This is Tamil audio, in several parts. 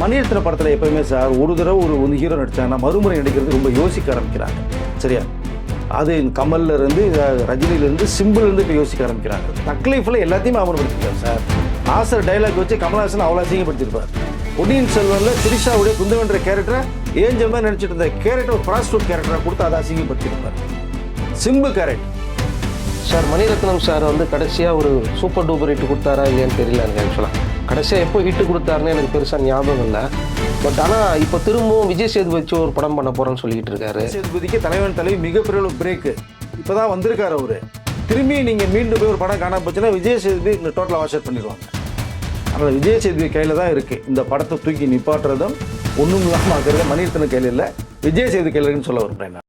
மணிரத்னம் படத்தில் எப்பயுமே சார் ஒரு தடவை ஒரு ஹீரோ நடித்தாங்கன்னா மறுமுறை நடிக்கிறது ரொம்ப யோசிக்க ஆரம்பிக்கிறாங்க. சரியா? அது கமல்லேருந்து ரஜினிலேருந்து சிம்பிள்லேருந்து இப்போ யோசிக்க ஆரம்பிக்கிறாங்க. தக்லீஃபில் எல்லாத்தையுமே அவமதிச்சிருக்காரு சார். நாசர் டைலாக் வச்சு கமல்ஹாசன் அவ்வளோ அசிங்கப்படுத்திருப்பார். பொன்னியின் செல்வனில் திரிஷாவுடைய குந்தவன்ற கேரக்டரை ஏஞ்சல் மாதிரி நினச்சிட்டு இருந்த கேரக்டர் ஒரு ப்ராஸ்டியூட் கேரக்டரை கொடுத்து அதை அசிங்கப்படுத்திருப்பார். Simple character sir. Mani Ratnam sir வந்து கடைசியாக ஒரு சூப்பர் டூப்பர் ஹிட் கொடுத்தாரா இல்லையான்னு தெரியல எனக்கு. ஆக்சுவலாக கடைசியாக எப்போ ஹிட்டு கொடுத்தாருன்னு எனக்கு பெருசாக ஞாபகம் இல்லை. பட் ஆனால் இப்போ திரும்பவும் விஜய் சேதுபதி வச்சு ஒரு படம் பண்ண போகிறேன்னு சொல்லிக்கிட்டு இருக்காரு. சேதுபதிக்கு தலைவன் தலைவி மிகப்பெரிய ஒரு பிரேக்கு இப்போ தான் வந்திருக்காரு அவரு. திரும்பி நீங்கள் மீண்டும் போய் ஒரு படம் காண போச்சுன்னா விஜய் சேதுபதி இந்த டோட்டலாக வாஷ் அவுட் பண்ணிடுவாங்க. அதனால் விஜய் சேதுபதி கையில் தான் இருக்குது இந்த படத்தை தூக்கி நிப்பாட்டுறதும் ஒன்றும் இல்லாமல் ஆக்குறது மணிரத்னம் கையில் இல்லை, விஜய் சேதுபதி கையில் இருக்குன்னு சொல்ல வருகிறேன்.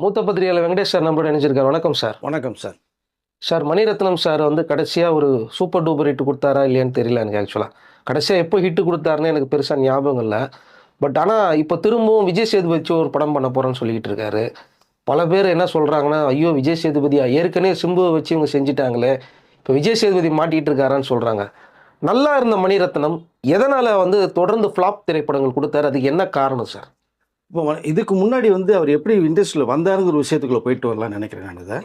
மூத்த பத்திரிகையாளர் வெங்கடேஷ் சார் நம்மளோட நினைச்சிருக்காரு. வணக்கம் சார். வணக்கம் சார். சார், மணிரத்னம் சார் வந்து கடைசியாக ஒரு சூப்பர் டூப்பர் ஹிட் கொடுத்தாரா இல்லையான்னு தெரியல எனக்கு. ஆக்சுவலாக கடைசியாக எப்போ ஹிட்டு கொடுத்தாருன்னு எனக்கு பெருசாக ஞாபகம் இல்லை. பட் ஆனால் இப்போ திரும்பவும் விஜய் சேதுபதி வச்சு ஒரு படம் பண்ண போகிறேன்னு சொல்லிக்கிட்டு இருக்காரு. பல பேர் என்ன சொல்கிறாங்கன்னா, ஐயோ விஜய் சேதுபதியா, ஏற்கனவே சிம்புவை வச்சு இவங்க செஞ்சுட்டாங்களே, இப்போ விஜய் சேதுபதி மாட்டிகிட்டு இருக்காரான்னு சொல்கிறாங்க. நல்லா இருந்த மணிரத்னம் எதனால் வந்து தொடர்ந்து ஃப்ளாப் திரைப்படங்கள் கொடுத்தாரு? அதுக்கு என்ன காரணம் சார்? இப்போ இதுக்கு முன்னாடி வந்து அவர் எப்படி இண்டஸ்ட்ரியில் வந்தாருங்கிற ஒரு விஷயத்துக்குள்ளே போயிட்டு வரலான்னு நினைக்கிறேன் நான். இதை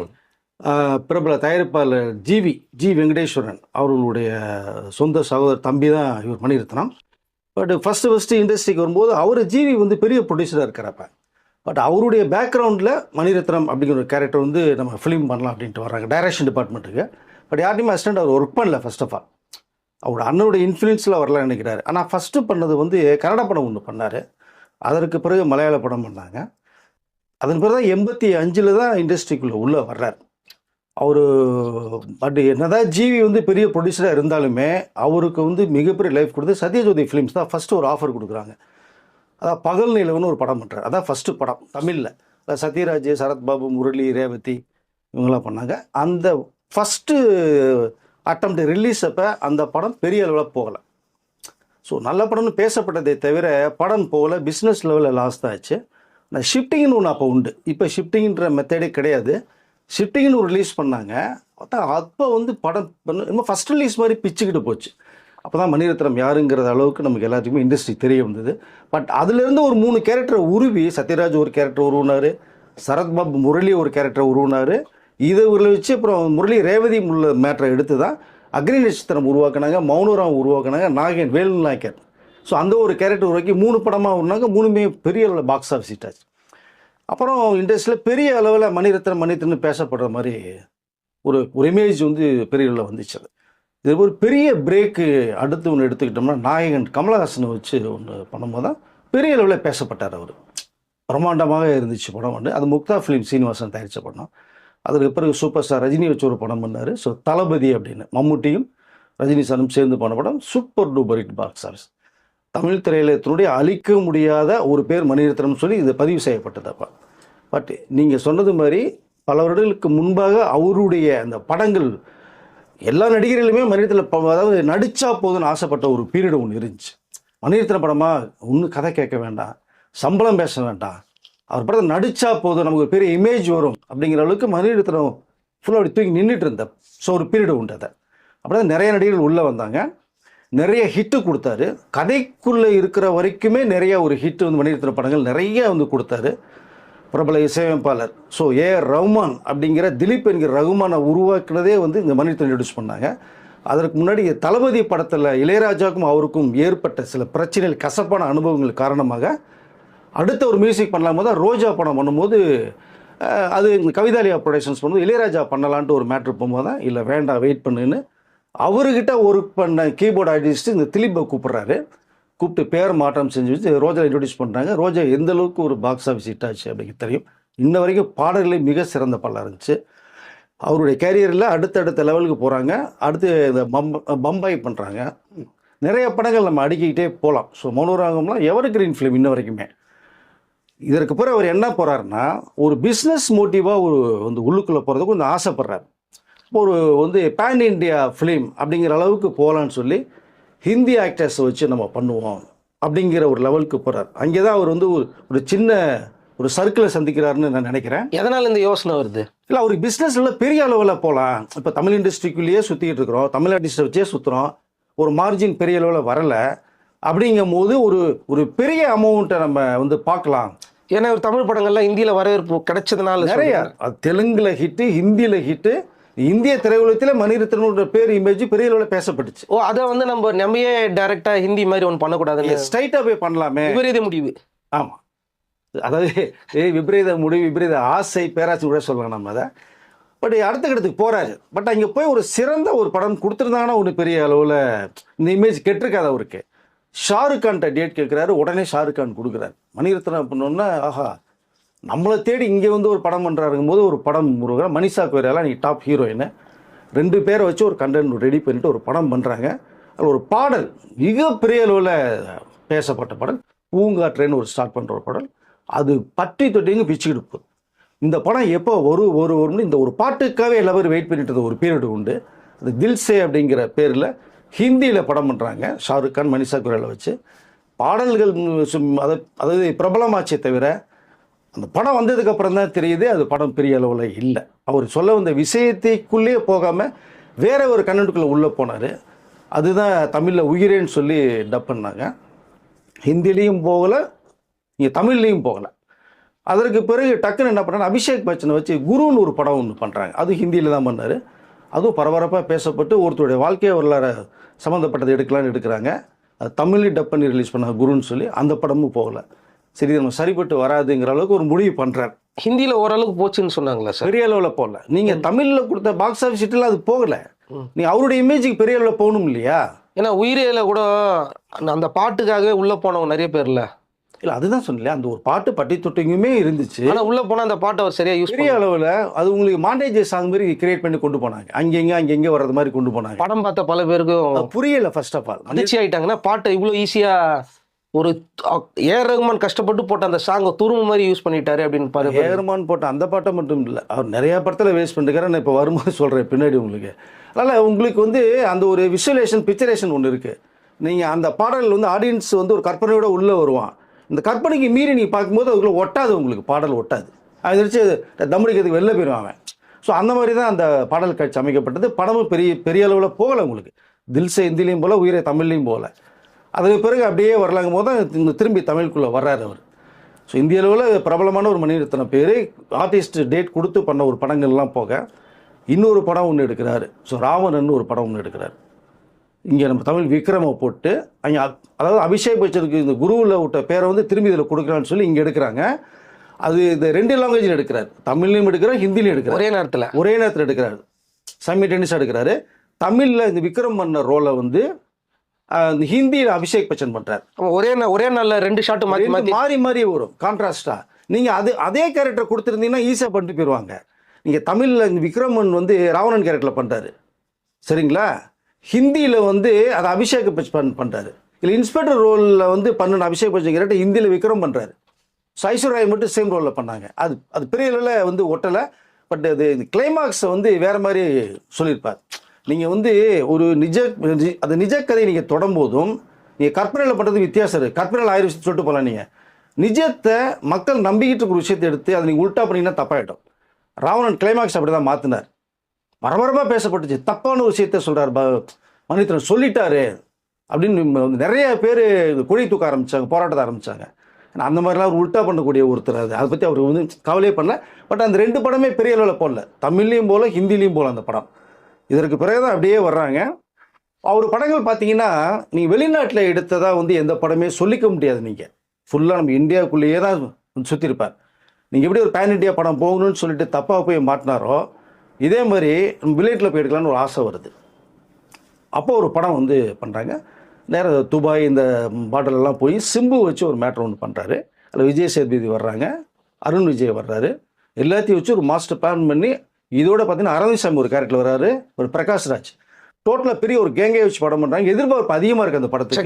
பிரபல தயாரிப்பாளர் ஜி வெங்கடேஸ்வரன் அவர்களுடைய சொந்த சகோதரர் தம்பி தான் இவர் மணிரத்னம். பட் ஃபஸ்ட்டு இண்டஸ்ட்ரிக்கு வரும்போது அவர் ஜிவி வந்து பெரிய ப்ரொடியூசராக இருக்கிறப்ப. பட் அவருடைய பேக்ரவுண்டில் மணிரத்னம் அப்படிங்கிற ஒரு கேரக்டர் வந்து நம்ம ஃபிலிம் பண்ணலாம் அப்படின்ட்டு வர்றாங்க டைரக்ஷன் டிபார்ட்மெண்ட்டுக்கு. பட் யார்ட்டையுமே அசிஸ்டன்ட் அவர் ஒர்க் பண்ணல. ஃபர்ஸ்ட் ஆஃப் ஆல் அவரோட அண்ணனுடைய இன்ஃப்ளூயன்ஸில் வரலான்னு நினைக்கிறாரு. ஆனால் ஃபஸ்ட்டு பண்ணது வந்து கன்னட படம் ஒன்று பண்ணார். அதற்கு பிறகு மலையாள படம் பண்ணாங்க. அதன் பிறகு தான் 85 தான் இண்டஸ்ட்ரிக்குள்ளே உள்ளே வர்றார் அவர். பட் என்னதான் ஜிவி வந்து பெரிய ப்ரொடியூசராக இருந்தாலுமே அவருக்கு வந்து மிகப்பெரிய லைஃப் கொடுத்து சத்யஜோதி ஃபிலிம்ஸ் தான் ஃபஸ்ட்டு ஒரு ஆஃபர் கொடுக்குறாங்க. அதான் பகல் நிலவுன்னு ஒரு படம் பண்ணுறாரு. அதான் ஃபஸ்ட்டு படம் தமிழில். சத்யராஜ், சரத்பாபு, முரளி, ரேவதி இவங்களாம் பண்ணாங்க. அந்த ஃபஸ்ட்டு அட்டம்ப்ட் ரிலீஸ் அப்போ அந்த படம் பெரிய அளவில் போகலை. ஸோ நல்ல படம்னு பேசப்பட்டதே தவிர படம் போகல. பிஸ்னஸ் லெவலில் லாஸ் தான் ஆச்சு. நான் ஷிஃப்டிங்னு ஒன்று அப்போ உண்டு. இப்போ ஷிஃப்டிங்கிற மெத்தடே கிடையாது. ஷிஃப்டிங்னு ஒரு ரிலீஸ் பண்ணாங்க. அப்போ வந்து படம் இன்னும் ஃபஸ்ட் ரிலீஸ் மாதிரி பிச்சுக்கிட்டு போச்சு. அப்போ தான் மணிரத்னம் யாருங்கிற அளவுக்கு நமக்கு எல்லாத்துக்குமே இண்டஸ்ட்ரி தெரிய வந்தது. பட் அதுலேருந்து ஒரு 3 கேரக்டரை உருவி, சத்யராஜ் ஒரு கேரக்டர் உருவினார், சரத்பாபு முரளி ஒரு கேரக்டர் உருவினார். இதை வச்சு அப்புறம் முரளி ரேவதி உள்ள மேட்டரை எடுத்து தான் அக்னி நட்சத்திரம் உருவாக்குனாங்க, மௌனராம் உருவாக்குனாங்க, நாகேன் வேலு நாயக்கர். ஸோ அந்த ஒரு கேரக்டர் உருவாக்கி 3 படமாக உருனாங்க. 3மே பெரிய அளவில் பாக்ஸ் ஆஃபீஸ் ஹிட் ஆச்சு. அப்புறம் இண்டஸ்ட்ரியில் பெரிய அளவில் மணிரத்னம் பேசப்படுற மாதிரி ஒரு இமேஜ் வந்து பெரிய அளவில் வந்துச்சு. இது ஒரு பெரிய பிரேக்கு. அடுத்து ஒன்று எடுத்துக்கிட்டோம்னா நாயகன் கமலஹாசனை வச்சு ஒன்று பண்ணும்போது தான் பெரிய அளவில் பேசப்பட்டார். அவர் பிரம்மாண்டமாக இருந்துச்சு படம் வந்து. அது முக்தா ஃபிலிம் சீனிவாசன் தயாரித்த படம். அதுக்கு பிறகு சூப்பர் ஸ்டார் ரஜினி வச்சு ஒரு படம் பண்ணார். ஸோ தளபதி அப்படின்னு மம்முட்டியும் ரஜினி சாரும் சேர்ந்து பண்ண படம் super duper hit box office. Tamil திரையுலகத்தினுடைய அழிக்க முடியாத ஒரு பேர் மணிரத்னம் சொல்லி இது பதிவு செய்யப்பட்டதப்பா. பட் நீங்கள் சொன்னது மாதிரி பல வருடங்களுக்கு முன்பாக அவருடைய அந்த படங்கள் எல்லா நடிகர்களுமே மணிரத்னம் அதாவது நடித்தா போதுன்னு ஆசைப்பட்ட ஒரு பீரியட் ஒன்று இருந்துச்சு. மணிரத்னம் படமாக இன்னும் கதை கேட்க வேண்டாம், சம்பளம் பேச வேண்டாம், அவர் படத்தை நடித்தா போதும் நமக்கு ஒரு பெரிய இமேஜ் வரும் அப்படிங்கிற அளவுக்கு மணிரத்னம் ஃபுல்லாக அப்படி தூக்கி நின்றுட்டு இருந்தார். ஸோ ஒரு பீரியடு உண்டு. அதை அப்படி தான் நிறைய நடிகர்கள் உள்ளே வந்தாங்க, நிறைய ஹிட்டு கொடுத்தாரு. கதைக்குள்ளே இருக்கிற வரைக்குமே நிறைய ஒரு ஹிட்டு வந்து மணிரத்னம் படங்கள் நிறைய வந்து கொடுத்தாரு. பிரபல இசையமைப்பாளர் ஸோ ஏஆர் ரஹ்மான் அப்படிங்கிற திலீப் என்கிற ரகுமானை உருவாக்குனதே வந்து இந்த மணிரத்னம் இன்ட்ரடியூஸ் பண்ணாங்க. அதற்கு முன்னாடி தளபதி படத்தில் இளையராஜாவுக்கும் அவருக்கும் ஏற்பட்ட சில பிரச்சனைகள், கசப்பான அனுபவங்கள் காரணமாக அடுத்த ஒரு மியூசிக் பண்ணலாம் போது ரோஜா படம் பண்ணும்போது அது கவிதாலியா ப்ரொடக்ஷன்ஸ் பண்ணும்போது இளையராஜா பண்ணலான்ட்டு ஒரு மேட்ரு போகும்போது தான் இல்லை வேண்டாம் வெயிட் பண்ணுன்னு அவர்கிட்ட ஒர்க் பண்ண கீபோர்டு ஆர்டிஸ்ட்டு இந்த திலீப்பை கூப்பிட்டு பேர் மாற்றம் செஞ்சு வச்சு ரோஜா இன்ட்ரடியூஸ் பண்ணுறாங்க. ரோஜா எந்த அளவுக்கு ஒரு பாக்ஸ் ஆஃபீஸ் ஹிட் ஆச்சு அப்படிங்கிறது தெரியும். இன்ன வரைக்கும் பாடல்களே மிக சிறந்த பாடலாக இருந்துச்சு. அவருடைய கேரியரில் அடுத்தடுத்த லெவலுக்கு போகிறாங்க. அடுத்து இந்த பம்பாய் பண்ணுறாங்க. நிறைய படங்கள் நம்ம அடுக்கிக்கிட்டே போகலாம். ஸோ மௌனராகம்லாம் எவர் கிரீன் ஃபிலிம் இன்ன வரைக்குமே. இதற்கு பிறகு அவர் என்ன போகிறாருன்னா ஒரு பிஸ்னஸ் மோட்டிவாக ஒரு வந்து உள்ளுக்குள்ளே போகிறதுக்கு கொஞ்சம் ஆசைப்படுறாரு. ஒரு வந்து பேன் இண்டியா ஃபிலிம் அப்படிங்கிற அளவுக்கு போகலான்னு சொல்லி ஹிந்தி ஆக்டர்ஸை வச்சு நம்ம பண்ணுவோம் அப்படிங்கிற ஒரு லெவலுக்கு போகிறார். அங்கே தான் அவர் வந்து ஒரு சின்ன ஒரு சர்க்கிளை சந்திக்கிறாருன்னு நான் நினைக்கிறேன். எதனால் இந்த யோசனை வருது? இல்லை அவர் பிஸ்னஸில் பெரிய அளவில் போகலாம். இப்போ தமிழ் இண்டஸ்ட்ரிக்குள்ளேயே சுற்றிக்கிட்டு இருக்கிறோம், தமிழ் ஆர்டிஸ்ட்டை வச்சே சுற்றுறோம், ஒரு மார்ஜின் பெரிய அளவில் வரலை. அப்படிங்கும் போது ஒரு ஒரு பெரிய அமௌண்ட்டை நம்ம வந்து பார்க்கலாம். ஏன்னா ஒரு தமிழ் படங்கள்லாம் ஹிந்தியில் வரவேற்பு கிடைச்சதுனால நிறைய தெலுங்குல ஹிட்டு, ஹிந்தியில் ஹிட்டு, இந்திய திரையுலகத்தில் மணிரத்னோட பேர் இமேஜ் பெரிய அளவில் பேசப்பட்டுச்சு. ஓ, அதை வந்து நம்மையே டைரக்டா ஹிந்தி மாதிரி ஒன்று பண்ணக்கூடாதுன்னு ஸ்ட்ரைட்டாக போய் பண்ணலாமே. விபரீத முடிவு. ஆமாம், அதாவது விபரீத முடிவு, விபரீத ஆசை, பேராசை கூட சொல்லலாம் நம்ம அதை. பட் அடுத்த கட்டத்துக்கு போகிறாரு. பட் அங்கே போய் ஒரு சிறந்த ஒரு படம் கொடுத்துருந்தாங்கன்னா ஒரு பெரிய அளவில் இந்த இமேஜ் கெட்டிருக்காது அவருக்கு. ஷாருக் கான்கிட்ட டேட் கேட்குறாரு, உடனே ஷாருக் கான் கொடுக்குறாரு. மணிரத்னம் பண்ணோன்னா ஆஹா நம்மளை தேடி இங்கே வந்து ஒரு படம் பண்ணுறாருங்கும் போது ஒரு படம் முருகன் மனிஷா கொய்ராலா நீ டாப் ஹீரோயின் 2 பேரை வச்சு ஒரு கண்டென்ட் ரெடி பண்ணிட்டு ஒரு படம் பண்ணுறாங்க. அது ஒரு பாடல் மிகப்பெரிய அளவில் பேசப்பட்ட பாடல். பூங்காற்றேன்னு ஒரு ஸ்டார்ட் பண்ணுற ஒரு பாடல், அது பற்றி தொட்டிங்க பிச்சுக்கிட்டு போகுது. இந்த படம் எப்போ ஒரு இந்த ஒரு பாட்டுக்காகவே எல்லா பேரும் வெயிட் பண்ணிட்டு ஒரு பீரியட் உண்டு. அது தில்சே அப்படிங்கிற பேரில் ஹிந்தியில் படம் பண்ணுறாங்க. ஷாருக் கான் மனிஷா கொய்ராலா வச்சு பாடல்கள் அதாவது பிரபலமாச்சே தவிர அந்த படம் வந்ததுக்கப்புறம் தான் தெரியுது அது படம் பெரிய அளவில் இல்லை. அவர் சொல்ல வந்த விஷயத்தைக்குள்ளேயே போகாமல் வேற ஒரு கண்டென்ட்டுக்குள்ளே உள்ளே போனார். அதுதான் தமிழில் உயிரேன்னு சொல்லி டப் பண்ணாங்க. ஹிந்திலையும் போகலை, இங்கே தமிழ்லேயும் போகலை. அதற்கு பிறகு டக்குன்னு என்ன பண்ணாங்க, அபிஷேக் பச்சனை வச்சு குருன்னு ஒரு படம் ஒன்று பண்ணுறாங்க. அதுவும் ஹிந்தியில் தான் பண்ணார். அதுவும் பரபரப்பாக பேசப்பட்டு ஒருத்தருடைய வாழ்க்கையை வரலாறு சம்மந்தப்பட்டதை எடுக்கிறாங்க. அது தமிழ்லேயும் டப் பண்ணி ரிலீஸ் பண்ணாங்க குருன்னு சொல்லி. அந்த படமும் போகலை. சரி நம்ம சரிப்பட்டு வராதுங்கிற அளவுக்கு ஒரு முடிவு பண்ணுறாரு. ஹிந்தியில் ஓரளவுக்கு போச்சுன்னு சொன்னாங்களா சார்? பெரிய அளவில் போகல. நீங்கள் தமிழில் கொடுத்த பாக்ஸ் ஆஃபீஸ் ஹிட்டில் அது போகலை. நீ அவருடைய இமேஜுக்கு பெரிய அளவில் போகணும் இல்லையா? ஏன்னா உயிரியில் கூட அந்த பாட்டுக்காகவே உள்ளே போனவங்க நிறைய பேர் இல்லை. அதுதான் சொன்னல, அந்த ஒரு பாட்டு பட்டி தொட்டிங்குமே இருந்துச்சு. ஆனால் உள்ளே போனால் அந்த பாட்டை அவர் சரியாக யூஸ் பெரிய அளவில் அது உங்களுக்கு மாண்டேஜ் சாங் மாதிரி கிரியேட் பண்ணி கொண்டு போனாங்க. அங்கெங்கே வர்றது மாதிரி கொண்டு போனாங்க. படம் பார்த்த பல பேருக்கும் புரியலை. ஃபர்ஸ்ட் ஆஃப் ஆல் அதிர்ச்சி ஆகிட்டாங்கன்னா பாட்டை இவ்வளோ ஈஸியாக ஒரு ஏஆர் ரஹ்மான் கஷ்டப்பட்டு போட்ட அந்த சாங்கை துரும்பு மாதிரி யூஸ் பண்ணிட்டாரு அப்படின்னு பாரு. ஏஆர் ரஹ்மான் போட்ட அந்த பாட்டை மட்டும் இல்லை, அவர் நிறையா படத்தில் வேஸ்ட் பண்ணிருக்காரு. நான் இப்போ வரும்போது சொல்கிறேன் பின்னாடி உங்களுக்கு. அதனால் உங்களுக்கு வந்து அந்த ஒரு விஷுவலேஷன் பிக்சரேஷன் ஒன்று இருக்குது. நீங்கள் அந்த பாடல் வந்து ஆடியன்ஸ் வந்து ஒரு கற்பனையோட உள்ளே வருவான். இந்த கற்பனைக்கு மீறி நீங்கள் பார்க்கும்போது அதுக்குள்ளே ஒட்டாது, உங்களுக்கு பாடல் ஒட்டாது. அது நினச்சி தம்படிக்கிறதுக்கு வெளில போயிடுவாங்க. ஸோ அந்த மாதிரி தான் அந்த பாடல் காட்சி அமைக்கப்பட்டது. படமும் பெரிய அளவில் போகலை. உங்களுக்கு தில்சே ஹிந்திலையும் போகல, உயிரை தமிழ்லையும் போகல. அதுக்கு பிறகு அப்படியே வரலாங்கும் போது தான் திரும்பி தமிழுக்குள்ளே வர்றாரு அவர். ஸோ இந்திய அளவில் பிரபலமான ஒரு மணிரத்னம் பேர். ஆர்டிஸ்ட் டேட் கொடுத்து பண்ண ஒரு படங்கள்லாம் போக இன்னொரு படம் ஒன்று எடுக்கிறாரு. ஸோ ராவணன் ஒரு படம் ஒன்று எடுக்கிறார். இங்கே நம்ம தமிழ் விக்ரமை போட்டு அங்கே அதாவது அபிஷேக் பச்சனுக்கு இந்த குருவில் விட்ட பேரை வந்து திரும்பி இதில் கொடுக்குறான்னு சொல்லி இங்கே எடுக்கிறாங்க. அது இந்த 2 லாங்குவேஜில் எடுக்கிறார். தமிழ்லையும் எடுக்கிறார், ஹிந்திலையும் எடுக்கிறார். ஒரே நேரத்தில் எடுக்கிறார். சைமல்டேனியஸாக எடுக்கிறாரு. தமிழில் இந்த விக்ரம் பண்ண ரோலை வந்து இந்த ஹிந்தியில் அபிஷேக் பச்சன் பண்ணுறாரு. ஒரே நாளில் 2 ஷாட்டு மாறி வரும் கான்ட்ராஸ்டாக. நீங்கள் அதே கேரக்டர் கொடுத்துருந்தீங்கன்னா ஈஸியாக பண்ணிட்டு போயிடுவாங்க. நீங்கள் தமிழில் இந்த விக்ரமன் வந்து ராவணன் கேரக்டரில் பண்ணுறாரு சரிங்களா. ஹிந்தியில் வந்து அதை அபிஷேக் பச்சன் பண்ணுறாரு. இல்லை இன்ஸ்பெக்டர் ரோலில் வந்து பண்ணின அபிஷேக் பச்சன் கேரக்டர் ஹிந்தியில் விக்ரம் பண்ணுறாரு. ஐஸ்வர்யா மட்டும் சேம் ரோலில் பண்ணாங்க. அது பெரிய அளவில் வந்து ஒட்டலை. பட் அது கிளைமாக்ஸை வந்து வேறு மாதிரி சொல்லியிருப்பார். நீங்கள் வந்து ஒரு நிஜ கதையை நீங்கள் தொடரும்போதும் நீங்கள் கற்பனையில் பண்ணுறது வித்தியாசம் இருக்குது. கற்பனையில் 1000 விஷயத்தை சொல்லிட்டு போகலாம். நீங்கள் நிஜத்தை மக்கள் நம்பிக்கிட்டு இருக்கிற விஷயத்தை எடுத்து அதை நீங்கள் உல்ட்டா பண்ணிங்கன்னா தப்பாயிடும். ராவணன் கிளைமாக்ஸ் அப்படி தான் மாற்றினார். பரபரப்பாக பேசப்பட்டுச்சு. தப்பான ஒரு விஷயத்த சொல்கிறார் மணிரத்னம் சொல்லிட்டாரு அப்படின்னு நிறைய பேர் குழி தூக்க ஆரம்பித்தாங்க, போராட்டத்தை ஆரம்பித்தாங்க. அந்த மாதிரிலாம் உல்ட்டா பண்ணக்கூடிய ஒருத்தர். அதை பற்றி அவர் வந்து கவலையே பண்ணல. பட் அந்த 2 படமே பெரிய அளவில் போடல. தமிழ்லையும் போகல, ஹிந்திலையும் போகல அந்த படம். இதற்கு பிறகு தான் அப்படியே வர்றாங்க. அவர் படங்கள் பார்த்தீங்கன்னா நீங்கள் வெளிநாட்டில் எடுத்ததாக வந்து எந்த படமே சொல்லிக்க முடியாது. நீங்கள் ஃபுல்லாக நம்ம இந்தியாவுக்குள்ளேயே தான் சுற்றிருப்பார். நீங்கள் எப்படி ஒரு பேன் இண்டியா படம் போகணும்னு சொல்லிட்டு தப்பாக போய் மாட்டினாரோ இதே மாதிரி நம்ம வில்லேட்டில் போய் எடுக்கலான்னு ஒரு ஆசை வருது. அப்போ ஒரு படம் வந்து பண்ணுறாங்க. நேராக துபாய் இந்த பாட்டிலெல்லாம் போய் சிம்பு வச்சு ஒரு மேட்ரு ஒன்று பண்ணுறாரு. அதில் விஜய் சேதுபதி வர்றாங்க, அருண் விஜய் வர்றாரு. எல்லாத்தையும் வச்சு ஒரு மாஸ்டர் பிளான் பண்ணி இதோட பார்த்தீங்கன்னா அரவிந்த் சாமி ஒரு கேரக்டர் வர்றாரு, ஒரு பிரகாஷ் ராஜ். டோட்டலாக பெரிய ஒரு கேங்கை வச்சு படம் பண்ணுறாங்க. எதிர்பார்ப்பு அதிகமாக இருக்குது அந்த படத்துக்கு.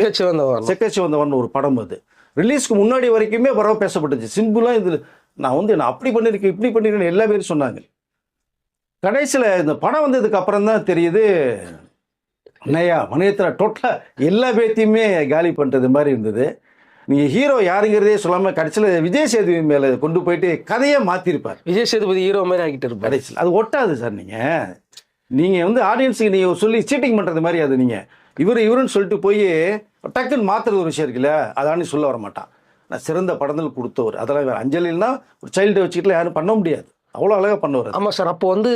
செக்கச்சி வந்தவன் ஒரு படம். அது ரிலீஸ்க்கு முன்னாடி வரைக்குமே பரவ பேசப்பட்டுச்சு. சிம்பிளாக இதில் நான் அப்படி பண்ணியிருக்கேன் இப்படி பண்ணியிருக்கேன்னு எல்லா பேரும் சொன்னாங்க. கடைசியில் இந்த படம் வந்ததுக்கு அப்புறம் தான் தெரியுது மணிரத்னம் டோட்டலாக எல்லா பேர்த்தையுமே காலி பண்ணுறது மாதிரி இருந்தது. நீங்கள் ஹீரோ யாருங்கிறதே சொல்லாமல் கடைசியில் விஜய் சேதுபதி மேலே கொண்டு போயிட்டு கதையை மாற்றிருப்பார். விஜய் சேதுபதி ஹீரோ மாதிரி ஆகிட்டு இருப்பார். கடைசியில் அது ஒட்டாது சார். நீங்கள் வந்து ஆடியன்ஸுக்கு நீங்கள் சொல்லி சீட்டிங் பண்ணுறது மாதிரி அது நீங்கள் இவருன்னு சொல்லிட்டு போய் டக்குன்னு மாத்துறது ஒரு விஷயம் இருக்குல்ல, அதானே சொல்ல வர மாட்டான். நான் சிறந்த படங்கள் கொடுத்தவர், அதெல்லாம் வேறு. அஞ்சலின்னா ஒரு சைல்டை வச்சுக்கிட்டு யாரும் பண்ண முடியாது, அவ்வளோ அழகாக பண்ணுவார். ஆமாம் சார். அப்போ வந்து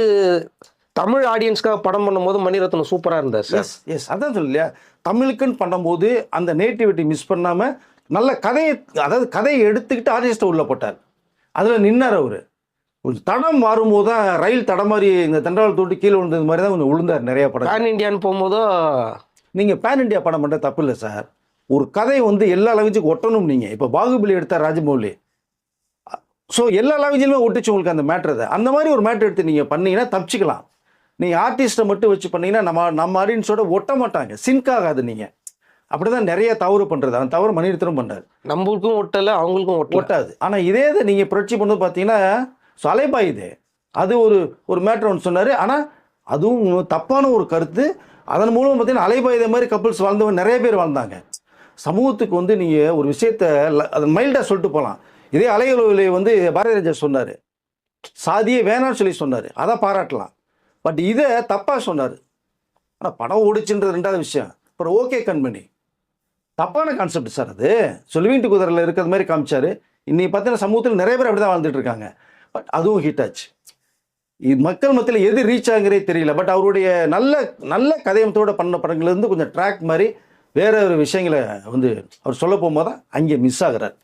தமிழ் ஆடியன்ஸ்க்காக படம் பண்ணும்போது மணிரத்னம் சூப்பராக இருந்தார் சார். எஸ் அதான் சொல்லலையா, தமிழுக்குன்னு பண்ணும்போது அந்த நேட்டிவிட்டி மிஸ் பண்ணாமல் நல்ல கதையை, அதாவது கதையை எடுத்துக்கிட்டு ஆர்டிஸ்ட்டை உள்ளே போட்டார். அதில் நின்னார் அவர். கொஞ்சம் தடம் மாறும்போது தான் ரயில் தடம் மாதிரி இந்த தண்டவாளம் தொட்டு கீழே விழுந்தது மாதிரி தான் கொஞ்சம் விழுந்தார் நிறைய படம். பேன் இண்டியான்னு போகும்போதோ நீங்கள் பேன் இண்டியா படம் பண்ணுற தப்பு இல்லை சார். ஒரு கதை வந்து எல்லா லாங்குவேஜுக்கும் ஒட்டணும். நீங்கள் இப்போ பாகுபலி எடுத்தார் ராஜமௌலி, ஸோ எல்லா லாங்குவேஜிலுமே ஒட்டுச்சு உங்களுக்கு அந்த மேட்ரு. அதை அந்த மாதிரி ஒரு மேட்ரு எடுத்து நீங்கள் பண்ணீங்கன்னா தப்பிச்சிக்கலாம். நீங்கள் ஆர்டிஸ்ட்டை மட்டும் வச்சு பண்ணீங்கன்னா நம்ம ஆடியன்ஸோட ஒட்ட மாட்டாங்க, சிங்க் ஆகாது. நீங்கள் அப்படி தான் நிறைய தவறு பண்ணுறது. அந்த தவறு மணிரத்னம் பண்ணுறாரு. நம்மளுக்கும் ஒட்டலை, அவங்களுக்கும் ஒட்டாது. ஆனால் இதே இதை நீங்கள் புரட்சி பண்ணது பார்த்தீங்கன்னா அலைபாயுதே, அது ஒரு மேட்ரு ஒன்று சொன்னார். ஆனால் அதுவும் தப்பான ஒரு கருத்து. அதன் மூலம் பார்த்தீங்கன்னா அலைபாயுதே மாதிரி கப்புள்ஸ் வாழ்ந்தவங்க நிறைய பேர் வாழ்ந்தாங்க. சமூகத்துக்கு வந்து நீங்கள் ஒரு விஷயத்த அதை மைல்டாக சொல்லிட்டு போகலாம். இதே அலைகளை வந்து பாரதி ராஜா சொன்னார், சாதியே வேணான்னு சொல்லி சொன்னார், அதை பாராட்டலாம். பட் இதை தப்பாக சொன்னார். ஆனால் படம் ஓடிச்சுன்றது ரெண்டாவது விஷயம். அப்புறம் ஓகே கண்மணி தப்பான கான்செப்ட் சார். அது சொல்லுவீட்டு குதிரையில் இருக்கிறது மாதிரி காமிச்சார். இன்னைக்கு பார்த்தீங்கன்னா சமூகத்தில் நிறைய பேர் அப்படி தான் வாழ்ந்துட்டு இருக்காங்க. பட் அதுவும் ஹிட் ஆச்சு. இது மக்கள் மத்தியில் எது ரீச் ஆகுறதே தெரியல. பட் அவருடைய நல்ல நல்ல கதையத்தோடு பண்ண படங்கள்லேருந்து கொஞ்சம் ட்ராக் மாதிரி வேற ஒரு விஷயங்களை வந்து அவர் சொல்ல போகும்போது தான் அங்கே மிஸ் ஆகிறார்.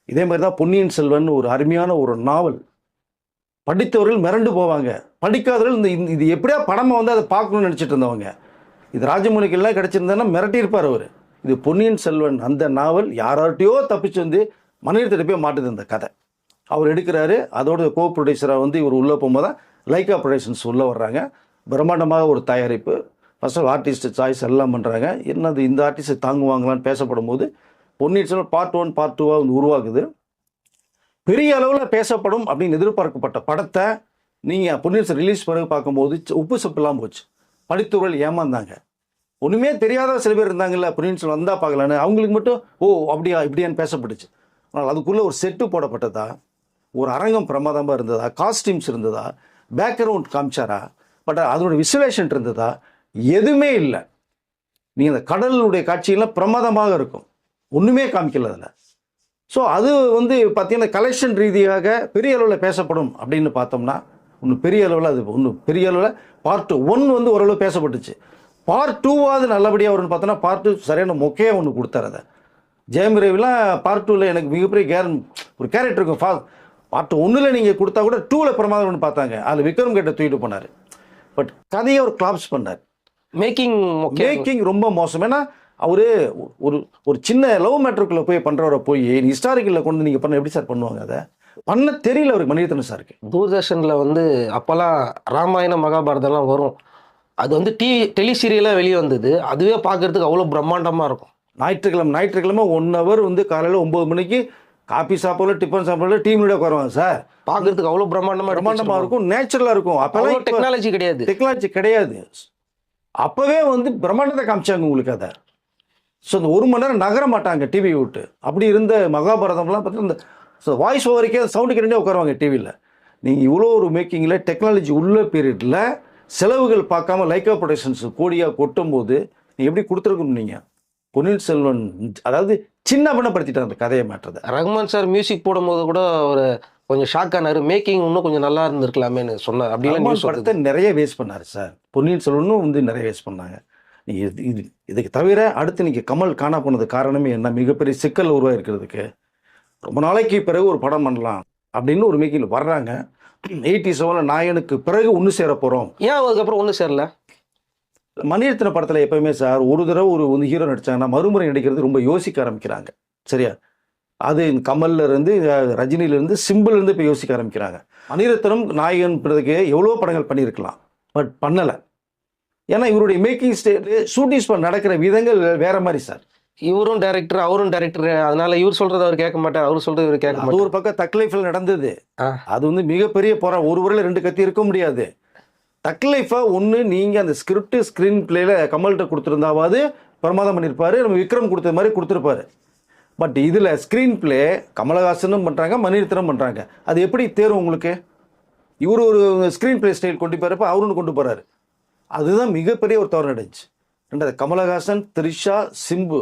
இதே மாதிரி தான் பொன்னியின் செல்வன் ஒரு அருமையான ஒரு நாவல். படித்தவர்கள் மிரண்டு போவாங்க, படிக்காதவர்கள் இது எப்படியா படமாக வந்து அதை பார்க்கணும்னு நினச்சிட்டு இருந்தவங்க. இது ராஜமௌலிக்கெல்லாம் கிடச்சிருந்தேன்னா மிரட்டியிருப்பார் அவர். இது பொன்னியின் செல்வன் அந்த நாவல் யார்கிட்டையோ தப்பிச்சு வந்து மணிரத்னம் போய் மாட்டுது அந்த கதை. அவர் எடுக்கிறாரு. அதோட கோ ப்ரொடியூசராக வந்து இவர் உள்ளே போகும்போது தான் லைக்கா ப்ரொடக்ஷன்ஸ் உள்ளே வர்றாங்க. பிரம்மாண்டமாக ஒரு தயாரிப்பு, ஃபஸ்ட்டு ஆர்டிஸ்ட் சாய்ஸ் எல்லாம் பண்ணுறாங்க. என்னது இந்த ஆர்டிஸ்ட்டை தாங்குவாங்களான்னு பேசப்படும் போது பொன்னியின் செல்வன் பார்ட் 1 பார்ட் 2 வந்து உருவாக்குது. பெரிய அளவில் பேசப்படும் அப்படின்னு எதிர்பார்க்கப்பட்ட படத்தை நீங்கள் பொன்னியின் செல்வன் ரிலீஸ் பிறகு பார்க்கும்போது உப்பு சப்புலாம் போச்சு. படித்தவர்கள் ஏமாந்தாங்க. ஒன்றுமே தெரியாத சில பேர் இருந்தாங்கல்ல, பொன்னியின் செல்வன் வந்தால் பார்க்கலான்னு, அவங்களுக்கு மட்டும் ஓ அப்படியா இப்படியான்னு பேசப்பட்டுச்சு. ஆனால் அதுக்குள்ளே ஒரு செட்டு போடப்பட்டதா, ஒரு அரங்கம் பிரமாதமாக இருந்ததா, காஸ்டியூம்ஸ் இருந்ததா, பேக்ரவுண்ட் காமிச்சாரா, பட் அதோட விசுவேஷன் இருந்ததா, எதுவுமே இல்லை. நீங்கள் அந்த கடலுடைய காட்சியெல்லாம் பிரமாதமாக இருக்கும், ஒன்றுமே காமிக்கல அதில். ஸோ அது வந்து பார்த்தீங்கன்னா கலெக்ஷன் ரீதியாக பெரிய அளவில் பேசப்படும் அப்படின்னு பார்த்தோம்னா ஒன்று பெரிய அளவில் அது ஒன்று பெரிய அளவில் பார்ட் 1 வந்து ஓரளவு பேசப்பட்டுச்சு. பார்ட் 2வாவது நல்லபடியாக வரும்னு பார்த்தோன்னா பார்ட் 2 சரியான மொக்கையாக ஒன்று கொடுத்தாரு. அதை ஜெயம் ரவிலாம் பார்ட் 2வில் எனக்கு மிகப்பெரிய ஒரு கேரக்டர் இருக்கும். பார்ட் 1ல் நீங்கள் கொடுத்தா கூட 2ல் பிரமாதம் ஒன்று பார்த்தாங்க. அதில் விக்ரம் கிட்ட தூக்கிட்டு போனார். பட் கதையை அவர் கிளாப்ஸ் பண்ணார். மேக்கிங் ரொம்ப மோசம். ஏன்னா அவர் ஒரு சின்ன லவ் மேட்டருக்குள்ளே போய் பண்ணுறவரை போய் ஹிஸ்டாரிக்கலில் கொண்டு நீங்கள் பண்ண எப்படி சார் பண்ணுவாங்க? அதை பண்ண தெரியல அவருக்கு, மணிரத்னம் சாருக்கு. தூர்தர்ஷனில் வந்து அப்போல்லாம் ராமாயணம் மகாபாரதம்லாம் வரும். அது வந்து டெலி சீரியலாக வெளியே வந்தது. அதுவே பார்க்கறதுக்கு அவ்வளோ பிரம்மாண்டமாக இருக்கும். ஞாயிற்றுக்கிழமை 1 ஹவர் வந்து காலையில் 9 மணிக்கு காபி சாப்பிடல, டிஃபன் சாப்பிடல, டீம்ல உட்காருவாங்க சார். பார்க்கறதுக்கு அவ்வளோ பிரம்மாண்டமாக இருக்கும், நேச்சுரலாக இருக்கும். அப்போல்லாம் டெக்னாலஜி கிடையாது. அப்போவே வந்து பிரம்மாண்டத்தை காமிச்சாங்க உங்களுக்கு அதை. ஸோ அந்த 1 மணி நேரம் நகர மாட்டாங்க டிவி விட்டு. அப்படி இருந்த மகாபாரதம்லாம் பார்த்தீங்கன்னா இந்த வாய்ஸ் ஓவருக்கே சவுண்டு கேட்டே உட்காருவாங்க டிவியில். நீங்கள் இவ்வளோ ஒரு மேக்கிங்கில் டெக்னாலஜி உள்ள பீரியடில் செலவுகள் பார்க்காம லைக்கா ப்ரொடக்ஷன்ஸ் கோடியாக கொட்டும் போது நீங்கள் எப்படி கொடுத்துருக்கணும்? நீங்கள் பொன்னியின் செல்வன் அதாவது சின்ன பண்ணப்படுத்திட்டார் அந்த கதையை மாற்றதை. ரஹ்மான் சார் மியூசிக் போடும்போது கூட ஒரு கொஞ்சம் ஷாக் ஆனார். மேக்கிங் இன்னும் கொஞ்சம் நல்லா இருந்திருக்கலாமேன்னு சொன்னார். அப்படிலாம் படத்தை நிறைய வேஸ்ட் பண்ணார் சார். பொன்னியின் செல்வனும் வந்து நிறைய வேஸ்ட் பண்ணாங்க. இதுக்கு தவிர அடுத்து நீங்கள் கமல் காணா போனது காரணமே என்ன? மிகப்பெரிய சிக்கல் உருவாயிருக்கிறதுக்கு ரொம்ப நாளைக்கு பிறகு ஒரு படம் பண்ணலாம் அப்படின்னு ஒரு மேக்கிங் வர்றாங்க. 87 நாயனுக்கு பிறகு ஒன்று சேர போகிறோம். ஏன் அதுக்கப்புறம் ஒன்று சேரல? மணிரத்ன படத்தில் எப்பவுமே சார் ஒரு தடவை ஒரு ஹீரோ நடித்தாங்கன்னா மறுமுறை நடிக்கிறது ரொம்ப யோசிக்க ஆரம்பிக்கிறாங்க. சரியா? அது கமல்ல இருந்து ரஜினியிலேருந்து சிம்பிள்லேருந்து இப்போ யோசிக்க ஆரம்பிக்கிறாங்க. மணிரத்னம் நாயகன் பிறகு எவ்வளோ படங்கள் பண்ணியிருக்கலாம், பட் பண்ணலை. ஏன்னா இவருடைய மேக்கிங் ஸ்டேஜ் ஷூட்டிங் நடக்கிற விதங்கள் வேற மாதிரி சார். இவரும் டைரக்டர், அவரும் டைரக்டர். அதனால இவர் சொல்றது அவர் கேட்க மாட்டார், அவர் சொல்றது இவர் கேட்க மாட்டார். அது ஒரு பக்கம் தக் லைஃப்ல நடந்தது. அது வந்து மிகப்பெரிய ஒரு ஊரில் 2 கத்தி இருக்க முடியாது. தக் லைஃபா ஒன்று நீங்கள் அந்த ஸ்கிரிப்ட் ஸ்க்ரீன் பிளேல கமல்கிட்ட கொடுத்துருந்தாவது பிரமாதம் பண்ணியிருப்பாரு. நம்ம விக்ரம் கொடுத்த மாதிரி கொடுத்துருப்பாரு. பட் இதில் ஸ்க்ரீன் பிளே கமலஹாசனும் பண்ணுறாங்க, மணிரத்னம் பண்ணுறாங்க. அது எப்படி தேரும் உங்களுக்கு? இவர் ஒரு ஸ்க்ரீன் பிளே ஸ்டைல் கொண்டு போகிறப்ப அவருன்னு கொண்டு போகிறாரு. அதுதான் மிகப்பெரிய ஒரு தவறு நடந்துச்சு. ரெண்டாவது கமலஹாசன், த்ரிஷா, சிம்பு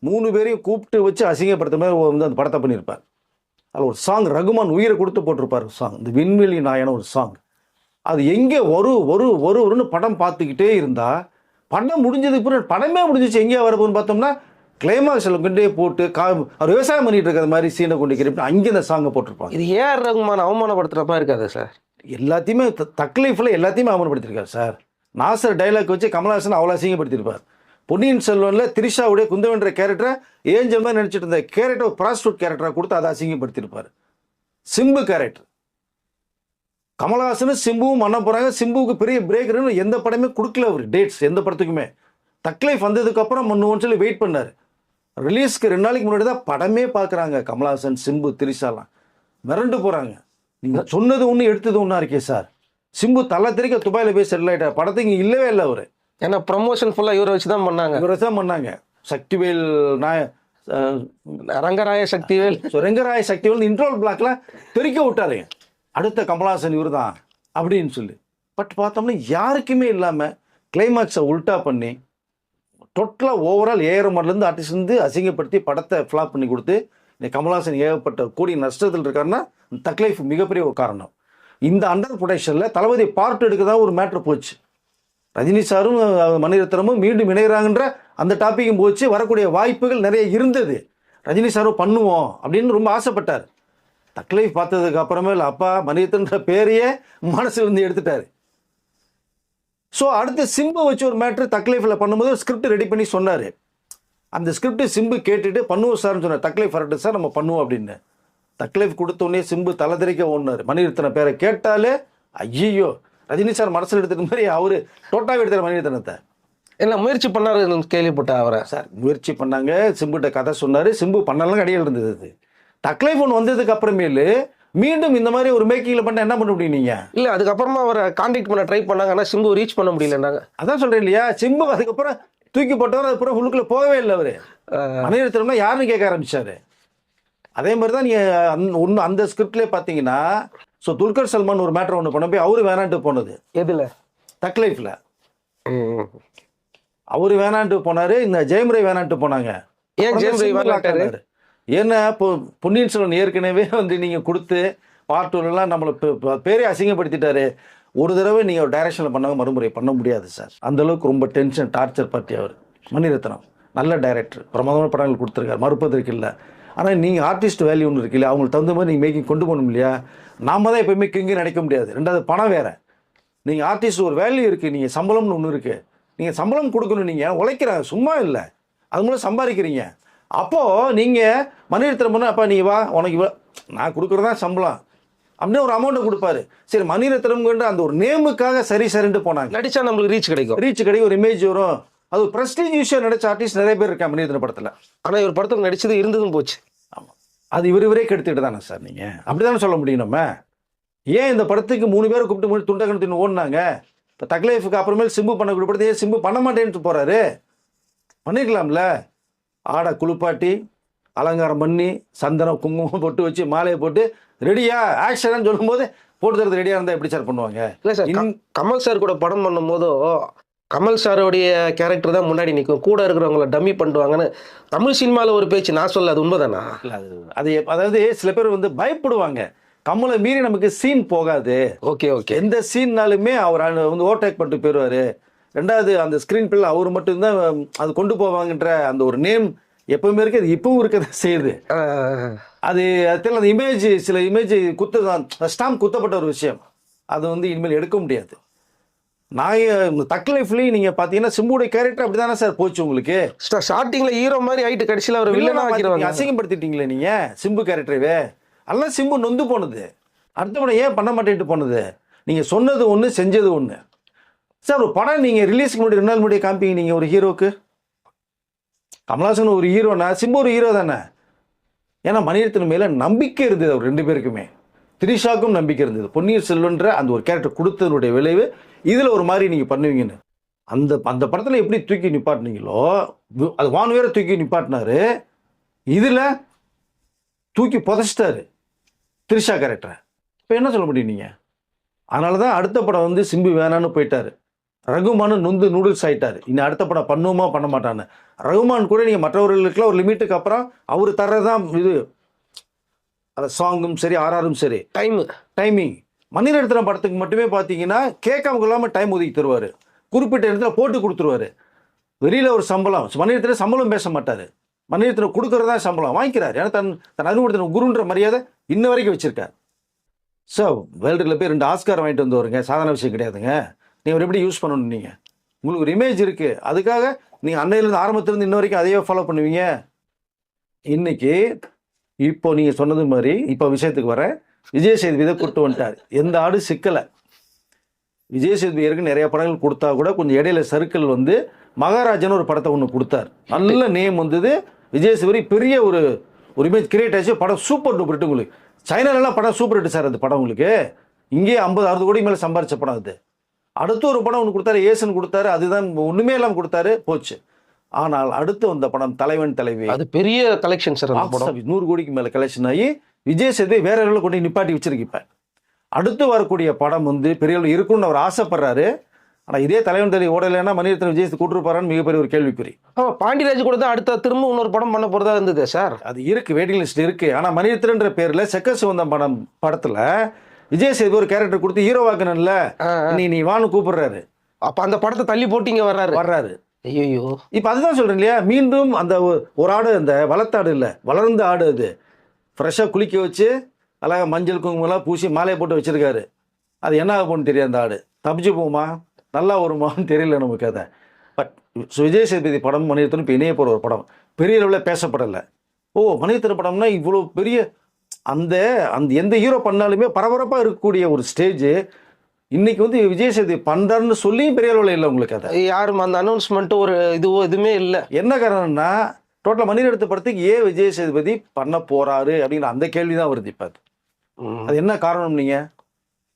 3 பேரையும் கூப்பிட்டு வச்சு அசிங்கப்படுத்த மாதிரி வந்து அந்த படத்தை பண்ணியிருப்பார். அதில் ஒரு சாங் ரகுமான் உயிரை கொடுத்து போட்டிருப்பார் சாங், இந்த விண்வெளி நாயன ஒரு சாங். அது எங்கே ஒருன்னு படம் பார்த்துக்கிட்டே இருந்தால் படம் முடிஞ்சதுக்கு பிறகு படமே முடிஞ்சிச்சு எங்கேயா வரப்போன்னு பார்த்தோம்னா கிளைமாக்ஸில் கொண்டே போட்டு அவர் விவசாயம் பண்ணிட்டு இருக்கிற மாதிரி சீனை கொண்டு கிரிப்பிட்டு அங்கே இந்த சாங்கை போட்டிருப்பாங்க. இது ஏஆர் ரகுமான் அவமானப்படுத்துகிறப்பா இருக்காது சார்? எல்லாத்தையுமே தக்லைஃபில் எல்லாத்தையுமே அவமானப்படுத்திருக்காரு சார். நாசர் டைலாக் வச்சு கமலஹாசன் அவ்வளோ அசிங்கப்படுத்தியிருப்பார். பொன்னியின் செல்வனில் திரிஷாவுடைய குந்தவன்ற கேரக்டரை ஏஞ்சல் மாதிரி நினச்சிட்டு இருந்த கேரக்டர் ப்ராஸ்டியூட் கேரக்டராக கொடுத்து அதை அசிங்கப்படுத்தியிருப்பார். சிம்பு கேரக்டர் கமலஹாசனும் சிம்புவும் பண்ண போகிறாங்க. சிம்புவுக்கு பெரிய பிரேக்கர்னு எந்த படமே கொடுக்கல அவர் டேட்ஸ் எந்த படத்துக்குமே. தக்லைஃப் வந்ததுக்கப்புறம் 3 சொல்லி வெயிட் பண்ணார். ரிலீஸ்க்கு 2 நாளைக்கு முன்னாடி தான் படமே பார்க்குறாங்க. கமலஹாசன், சிம்பு, திரிஷாலாம் மிரண்டு போகிறாங்க. நீங்கள் சொன்னது ஒன்று எடுத்தது ஒன்றா இருக்கே சார். சிம்பு தலை தெரிக்க துபாயில் போய் செட்டில் ஆகிட்டார். படத்துக்கு இல்லவே இல்லை அவர். ஏன்னா ப்ரமோஷன் ஃபுல்லாக இவரை வச்சு தான் பண்ணாங்க. இவரை தான் பண்ணாங்க. சக்திவேல் ரங்கராய சக்திவேல் ரெங்கராய சக்திவேல் இன்ட்ரோல் பிளாக்ல தெரிக்க விட்டாரு. அடுத்த கமலஹாசன் இவர் தான் அப்படின்னு சொல்லி. பட் பார்த்தோம்னா யாருக்குமே இல்லாமல் கிளைமாக்ஸை உல்ட்டா பண்ணி டோட்டலாக ஓவரால் ஏஆர்எம்லேருந்து ஆர்டிஸ்ட் வந்து அசிங்கப்படுத்தி படத்தை ஃப்ளாப் பண்ணி கொடுத்து இந்த கமலஹாசன் ஏகப்பட்ட கோடி நஷ்டத்தில் இருக்காருன்னா தக்லைஃப் மிகப்பெரிய ஒரு காரணம். இந்த அண்டர் ப்ரொடக்ஷனில் தளபதி பார்ட் எடுக்க தான் ஒரு மேட்ரு போச்சு. ரஜினி சாரும் மணிரத்னமும் மீண்டும் இணைகிறாங்கன்ற அந்த டாப்பிக்கும் போச்சு. வரக்கூடிய வாய்ப்புகள் நிறைய இருந்தது. ரஜினி சாரும் பண்ணுவோம் அப்படின்னு ரொம்ப ஆசைப்பட்டார். தக்லைஃப் பார்த்ததுக்கு அப்புறமே அப்பா மணிரத்னன்ற பேரையே மனசில் இருந்து எடுத்துட்டாரு. ஸோ அடுத்து சிம்பு வச்சு ஒரு மேட்ரு தக்லைஃபில் பண்ணும்போது ஸ்கிரிப்ட் ரெடி பண்ணி சொன்னார். அந்த ஸ்கிரிப்ட் சிம்பு கேட்டுட்டு பண்ணுவோம் சார்னு சொன்னார். தக்லைஃப் வரட்டு சார் நம்ம பண்ணுவோம் அப்படின்னு. தக்லைஃப் கொடுத்தோடனே சிம்பு தலை தெரிக்க ஓடினார். மணிரத்ன பேரை கேட்டாலே ஐயோ ரஜினி சார் மனசில் எடுத்துட்ட மாதிரி அவர் டோட்டாவே எடுத்தார் மணிரத்னத்தை. என்ன முயற்சி பண்ணாரு கேள்விப்பட்ட அவரை சார் முயற்சி பண்ணாங்க. சிம்புகிட்ட கதை சொன்னார். சிம்பு பண்ணலாம் கடையில் இருந்தது. அது தக்லைஃப் ஒன்று வந்ததுக்கு அப்புறமேலு மீண்டும் இந்த மாதிரி ஒரு மேக்கிங்கில் பண்ண என்ன பண்ண முடியும் நீங்கள்? இல்லை அதுக்கப்புறமா அவரை கான்டாக்ட் பண்ண ட்ரை பண்ணாங்க. ஆனால் சிம்பு ரீச் பண்ண முடியலன்னாங்க. அதான் சொல்கிறேன் இல்லையா, சிம்பு அதுக்கப்புறம் தூக்கி போட்டவர் அதுக்கப்புறம் உள்ளுக்குள்ளே போகவே இல்லை. அவர் மணிரத்னம்னா யாருன்னு கேட்க ஆரம்பிச்சாரு. அதே மாதிரி தான் நீங்கள் அந்த ஸ்கிரிப்ட்லேயே பார்த்தீங்கன்னா ஸோ துல்கர் சல்மான் ஒரு மேட்ரு ஒன்று பண்ண போய் அவரு வேணான்ட்டு போனது. எதில்? தக்லைஃபில் அவரு வேணான்ட்டு போனார். இந்த ஜெயம்ரே வேணான்ட்டு போனாங்க. ஏன் ஜெயம்ரே வேணாட்டாரு? ஏன்னா இப்போ பொன்னியின் செல்வன் ஏற்கனவே வந்து நீங்கள் கொடுத்து பார்ட் 2லாம் நம்மளை பேரே அசிங்கப்படுத்திட்டாரு. ஒரு தடவை நீங்கள் ஒரு டைரக்ஷனில் பண்ணாங்க மறுமுறை பண்ண முடியாது சார். அந்தளவுக்கு ரொம்ப டென்ஷன் டார்ச்சர் பார்ட்டி அவர். மணிரத்னம் நல்ல டைரக்டர், பிரமாதமான படங்கள் கொடுத்துருக்காரு, மறுப்பதற்கு இல்லை. ஆனால் நீங்கள் ஆர்டிஸ்ட் வேல்யூ ஒன்று இருக்கு இல்லையா, அவங்களுக்கு தகுந்த மாதிரி நீங்கள் மேக்கிங் கொண்டு போகணும் இல்லையா. நாம தான் எப்போயுமே கிங்கு நினைக்க முடியாது. ரெண்டாவது பணம் வேறு. நீங்கள் ஆர்டிஸ்ட் ஒரு வேல்யூ இருக்குது, நீங்கள் சம்பளம்னு ஒன்று இருக்குது. நீங்கள் சம்பளம் கொடுக்கணும், நீங்கள் உழைக்கிறாங்க சும்மா இல்லை, அது மூலம் சம்பாதிக்கிறீங்க. அப்போது நீங்கள் மணிரத்னம் பண்ண அப்போ நீ வா உனக்கு இவ்வளோ நான் கொடுக்குறதா சம்பளம் அப்படின்னு ஒரு அமௌண்ட்டை கொடுப்பாரு. சரி மணிரத்னம்ன்ற அந்த ஒரு நேமுக்காக சரி சரின்ட்டு போனாங்க. நடிச்சா நம்மளுக்கு ரீச் கிடைக்கும், ஒரு இமேஜ் வரும். அது ஒரு ப்ரெஸ்டீஜ் விஷயம் நடிச்ச ஆர்டிஸ்ட் நிறைய பேர் இருக்காங்க மணிரத்ன படத்தில். ஆனால் இவர் படத்தில் நடிச்சது இருந்ததும் போச்சு. ஆமாம், அது இவரே கெடுத்துக்கிட்டு தானே சார். நீங்கள் அப்படி தானே சொல்ல முடியும். நம்ம ஏன் இந்த படத்துக்கு 3 பேரை கூப்பிட்டு துண்டகணத்தின்னு ஓடினாங்க. இப்போ தக்லைஃபுக்கு அப்புறமேல் சிம்பு பண்ண கொடுப்படுறது ஏன் சிம்பு பண்ண மாட்டேன்ட்டு போகிறாரு? பண்ணிருக்கலாம்ல. ஆடை குளிப்பாட்டி அலங்காரம் பண்ணி சந்தனம் குங்குமம் போட்டு வச்சு மாலையை போட்டு ரெடியா ஆக்ஷன் சொல்லும்போது போட்டு தரது ரெடியாக இருந்தால் எப்படி சார் பண்ணுவாங்க? இல்லை சார், கமல் சார் கூட படம் பண்ணும் போதோ கமல் சாரோடைய கேரக்டர் தான் முன்னாடி நிற்கும், கூட இருக்கிறவங்கள டம்மி பண்ணுவாங்கன்னு தமிழ் சினிமாவில் ஒரு பேச்சு. நான் சொல்ல அது உண்மைதானா? இல்லை அது அதாவது சில பேர் வந்து பயப்படுவாங்க. கமலை மீறி நமக்கு சீன் போகாது. ஓகே ஓகே, எந்த சீன்னாலுமே அவர் வந்து ஓவர்டேக் பண்ணிட்டு போயிடுவார். ரெண்டாவது அந்த ஸ்க்ரீன் பிள்ளை அவர் மட்டும்தான் அது கொண்டு போவாங்கன்ற அந்த ஒரு நேம் எப்பவுமே இருக்குது. அது இப்பவும் இருக்கதான் செய்யுது. அது அதில் அந்த இமேஜ் சில இமேஜ் ஸ்டாம்ப் குத்தப்பட்ட ஒரு விஷயம். அது வந்து இனிமேல் எடுக்க முடியாது. நான் தக்லைஃப்லையும் நீங்கள் பார்த்தீங்கன்னா சிம்புடைய கேரக்டர் அப்படி தானே சார் போச்சு உங்களுக்கு. ஸ்டார்டிங்கில் ஹீரோ மாதிரி ஆகிட்டு கடைசியில் அவர் வில்லனாக அசிங்கப்படுத்திட்டீங்களே நீங்கள் சிம்பு கேரக்டரவே. அதெல்லாம் சிம்பு நொந்து போனது. அடுத்த படம் ஏன் பண்ண மாட்டேன்ட்டு போனது? நீங்கள் சொன்னது ஒன்று செஞ்சது ஒன்று சார். ஒரு படம் நீங்கள் ரிலீஸ்க்கு முன்னாடி 2 நாள் முன்னாடி காமிப்பீங்க. நீங்கள் ஒரு ஹீரோக்கு கமலஹாசன் ஒரு ஹீரோனா சிம்பு ஒரு ஹீரோ தானே. ஏன்னா மணிரத்னம் மேலே நம்பிக்கை இருந்தது அவர் 2 பேருக்குமே. திரிஷாக்கும் நம்பிக்கை இருந்தது. பொன்னியின் செல்வன்ற அந்த ஒரு கேரக்டர் கொடுத்ததனுடைய விளைவு இதில் ஒரு மாதிரி நீங்கள் பண்ணுவீங்கன்னு. அந்த படத்தில் எப்படி தூக்கி நிப்பாட்டினீங்களோ அது வான் வேற தூக்கி நிப்பாட்டினாரு. இதில் தூக்கி புதைச்சிட்டாரு திரிஷா கேரக்டரை. இப்போ என்ன சொல்ல முடியும் நீங்கள்? அதனால தான் அடுத்த படம் வந்து சிம்பு வேணான்னு போயிட்டார். ரகுமான் நொந்து நூடுல்ஸ் ஆயிட்டாரு. இன்னும் அடுத்த படம் பண்ணுவோமா பண்ண மாட்டான்னு. ரகுமான் கூட நீங்கள் மற்றவர்களுக்குலாம் ஒரு லிமிட்டுக்கு அப்புறம் அவர் தர்றதான் இது, அந்த சாங்கும் சரி ஆர்ஆரும் சரி டைமிங். மணிரத்னம் படத்துக்கு மட்டுமே பார்த்தீங்கன்னா கேட்காம இல்லாமல் டைம் ஒதுக்கி தருவார், குறிப்பிட்ட இடத்துல போட்டு கொடுத்துருவாரு. வெளியில் ஒரு சம்பளம், மணிரத்னம் சம்பளம் பேச மாட்டார், மணிரத்னம் கொடுக்குறதா சம்பளம் வாங்கிக்கிறார். ஏன்னா தன் அறிவுறுத்தின குருன்ற மரியாதை இன்ன வரைக்கும் வச்சிருக்கார். ஸோ வேர்ல்டில் போய் 2 ஆஸ்கார் வாங்கிட்டு வந்து வருங்க, சாதாரண விஷயம் கிடையாதுங்க. நீங்கள் எப்படி யூஸ் பண்ணணும், நீங்கள் உங்களுக்கு ஒரு இமேஜ் இருக்குது, அதுக்காக நீங்கள் அன்னையிலேருந்து ஆரம்பத்திலேருந்து இன்ன வரைக்கும் அதையே ஃபாலோ பண்ணுவீங்க. இன்னைக்கு இப்போ நீங்கள் சொன்னது மாதிரி இப்போ விஷயத்துக்கு வர, விஜய் சேதுபதியை கூப்பிட்டு வந்துட்டார். எந்த ஆடு சிக்கலை. விஜய் சேதுபதி ஏற்கனவே நிறைய படங்கள் கொடுத்தா கூட கொஞ்சம் இடையில சர்க்கிள் வந்து மகாராஜான்னு ஒரு படத்தை ஒன்று கொடுத்தார். நல்ல நேம் வந்தது. விஜய் சேதுபதி பெரிய ஒரு இமேஜ் கிரியேட் ஆச்சு. படம் சூப்பர் டூப்பர் ஹிட். உங்களுக்கு சைனாலெல்லாம் படம் சூப்பர் ஹிட் சார். அந்த படம் உங்களுக்கு இங்கே 50-60 கோடி மேலே சம்பாரிச்ச படம் அது. அடுத்து ஒரு படம் ஒன்று கொடுத்தாரு, ஏசன் கொடுத்தாரு, அதுதான் ஒன்றுமே இல்லாமல் கொடுத்தாரு, போச்சு. ஆனால் அடுத்து வந்த படம் தலைவன் தலைவி, அது பெரிய கலெக்ஷன் சார். 100 கோடிக்கு மேலே கலெக்ஷன் ஆகி விஜய் சேதுபதி வேற லெவலில் கொண்டு நிப்பாட்டி வச்சிருக்கு. இப்போ அடுத்து வரக்கூடிய படம் வந்து பெரிய அளவில் இருக்குன்னு அவர் ஆசைப்படுறாரு. ஆனால் இதே தலைவன் தலைவி ஓடலைன்னா மணிரத்னம் விஜய் கூட்டிருப்பாரான்னு மிகப்பெரிய ஒரு கேள்விக்குறி. பாண்டியராஜ் கூட தான் அடுத்த திரும்ப இன்னொரு படம் பண்ண போறதா இருந்தது சார். அது இருக்கு, வெயிட்டிங் லிஸ்ட் இருக்கு. ஆனால் மணிரத்னன்ற பேரில் செக்க சிவந்தம் படத்தில் விஜய் சேதுபதி ஒரு கேரக்டர் கொடுத்து ஹீரோவாக்கணும்ல, நீ வான்னு கூப்பிடுறாரு. அப்ப அந்த படத்தை தள்ளி போட்டு இங்க வர்றாரு. ஐயோ, இப்போ அதுதான் சொல்றேன் இல்லையா, மீண்டும் அந்த ஒரு ஆடு, அந்த வளர்த்த ஆடு இல்லை, வளர்ந்த ஆடு, அது ஃப்ரெஷ்ஷாக குளிக்க வச்சு அழகாக மஞ்சள் குங்குமம்லாம் பூசி மாலையை போட்டு வச்சிருக்காரு. அது என்ன ஆகும்னு தெரியாது. அந்த ஆடு தப்பிச்சு போகுமா, நல்லா வருமான்னு தெரியல நமக்கு அதை. பட் விஜய் சேதுபதி படம் மணிரத்னம் இப்போ இணைய போகிற ஒரு படம் பெரிய அளவில் பேசப்படலை. ஓ, மணிரத்னம் படம்னா இவ்வளோ பெரிய அந்த எந்த ஹீரோ பண்ணாலுமே பரபரப்பாக இருக்கக்கூடிய ஒரு ஸ்டேஜ் இன்னைக்கு வந்து விஜய் சேதுபதி பண்ணுறாருன்னு சொல்லியும் பெரிய அளவில் இல்லை உங்களுக்கு. அதை யாரும் அந்த அனௌன்ஸ்மெண்ட் ஒரு எதுவுமே இல்லை. என்ன காரணம்னா டோட்டலாக மணிரத்னம் படத்துக்கு ஏன் விஜய் சேதுபதி பண்ண போறாரு அப்படிங்கிற அந்த கேள்வி தான் வருது. இப்போ அது என்ன காரணம், நீங்கள்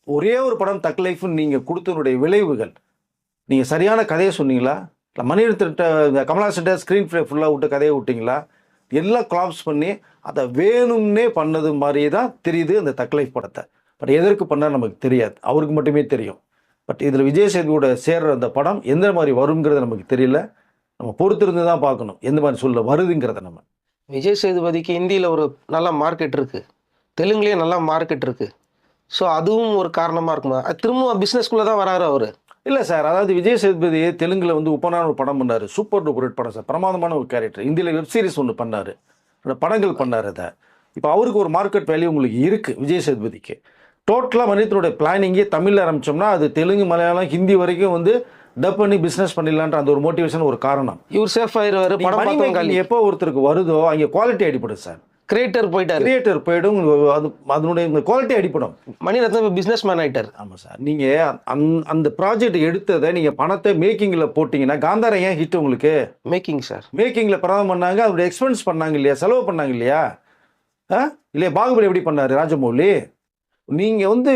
ஒரே ஒரு படம் தக் லைஃப்னு நீங்கள் கொடுத்தனுடைய விளைவுகள், நீங்கள் சரியான கதையை சொன்னீங்களா, இல்லை மணிரத்ன கமல்ஹாசன் ஸ்க்ரீன் ப்ளே ஃபுல்லாக விட்டு கதையை விட்டீங்களா, எல்லாம் கிளாப்ஸ் பண்ணி அதை வேணும்னே பண்ணது மாதிரியே தான் தெரியுது அந்த தக் லைஃப் படத்தை. பட் எதற்கு பண்ணால் நமக்கு தெரியாது, அவருக்கு மட்டுமே தெரியும். பட் இதில் விஜய் சேதுபதியோட சேர்ற அந்த படம் எந்த மாதிரி வருங்கிறது நமக்கு தெரியல. நம்ம பொறுத்திருந்து தான் பார்க்கணும் எந்த மாதிரி சொல்ல வருதுங்கிறத. நம்ம விஜய் சேதுபதிக்கு ஹிந்தியில் ஒரு நல்ல மார்க்கெட் இருக்கு, தெலுங்குலேயே நல்ல மார்க்கெட் இருக்கு. ஸோ அதுவும் ஒரு காரணமாக இருக்குமா? திரும்ப பிஸ்னஸ்குள்ளே தான் வராரு அவர். இல்லை சார், அதாவது விஜய் சேதுபதி தெலுங்கில் வந்து உப்பனான ஒரு படம் பண்ணார், சூப்பர் டூப்பர் ஹிட் படம் சார், பிரமாதமான ஒரு கேரக்டர். இந்தியில் வெப் சீரிஸ் ஒன்று பண்ணார், படங்கள் பண்ணார். அதை இப்போ அவருக்கு ஒரு மார்க்கெட் வேல்யூ உங்களுக்கு இருக்குது விஜய் சேதுபதிக்கு. டோட்டலாக மனிதனுடைய பிளானிங்கே தமிழில் ஆரம்பித்தோம்னா அது தெலுங்கு, மலையாளம், ஹிந்தி வரைக்கும் வந்து டப் பண்ணி பிஸ்னஸ் பண்ணிடலான்ற அந்த ஒரு மோட்டிவேஷன் ஒரு காரணம். இவர் சேஃப் ஆயிடுவார். படம் எப்போ ஒருத்தருக்கு வருதோ அங்கே குவாலிட்டி அடிப்படும் சார். கிரியேட்டர் போயிடும், அது அதனுடைய குவாலிட்டி அடிப்படும். மணிரத்னம் பிஸ்னஸ் மேன் ஆகிட்டார். ஆமாம் சார், நீங்கள் அந்த ப்ராஜெக்ட் எடுத்ததை நீங்கள் பணத்தை மேக்கிங்கில் போட்டிங்கன்னா, காந்தாரம் ஏன் ஹிட் உங்களுக்கு? மேக்கிங் சார், மேக்கிங்கில் பிரதம் பண்ணாங்க, அதோடைய எக்ஸ்பென்ஸ் பண்ணாங்க இல்லையா, செலவு பண்ணாங்க இல்லையா, இல்லையா? பாகுபலி எப்படி பண்ணார் ராஜமௌலி? நீங்கள் வந்து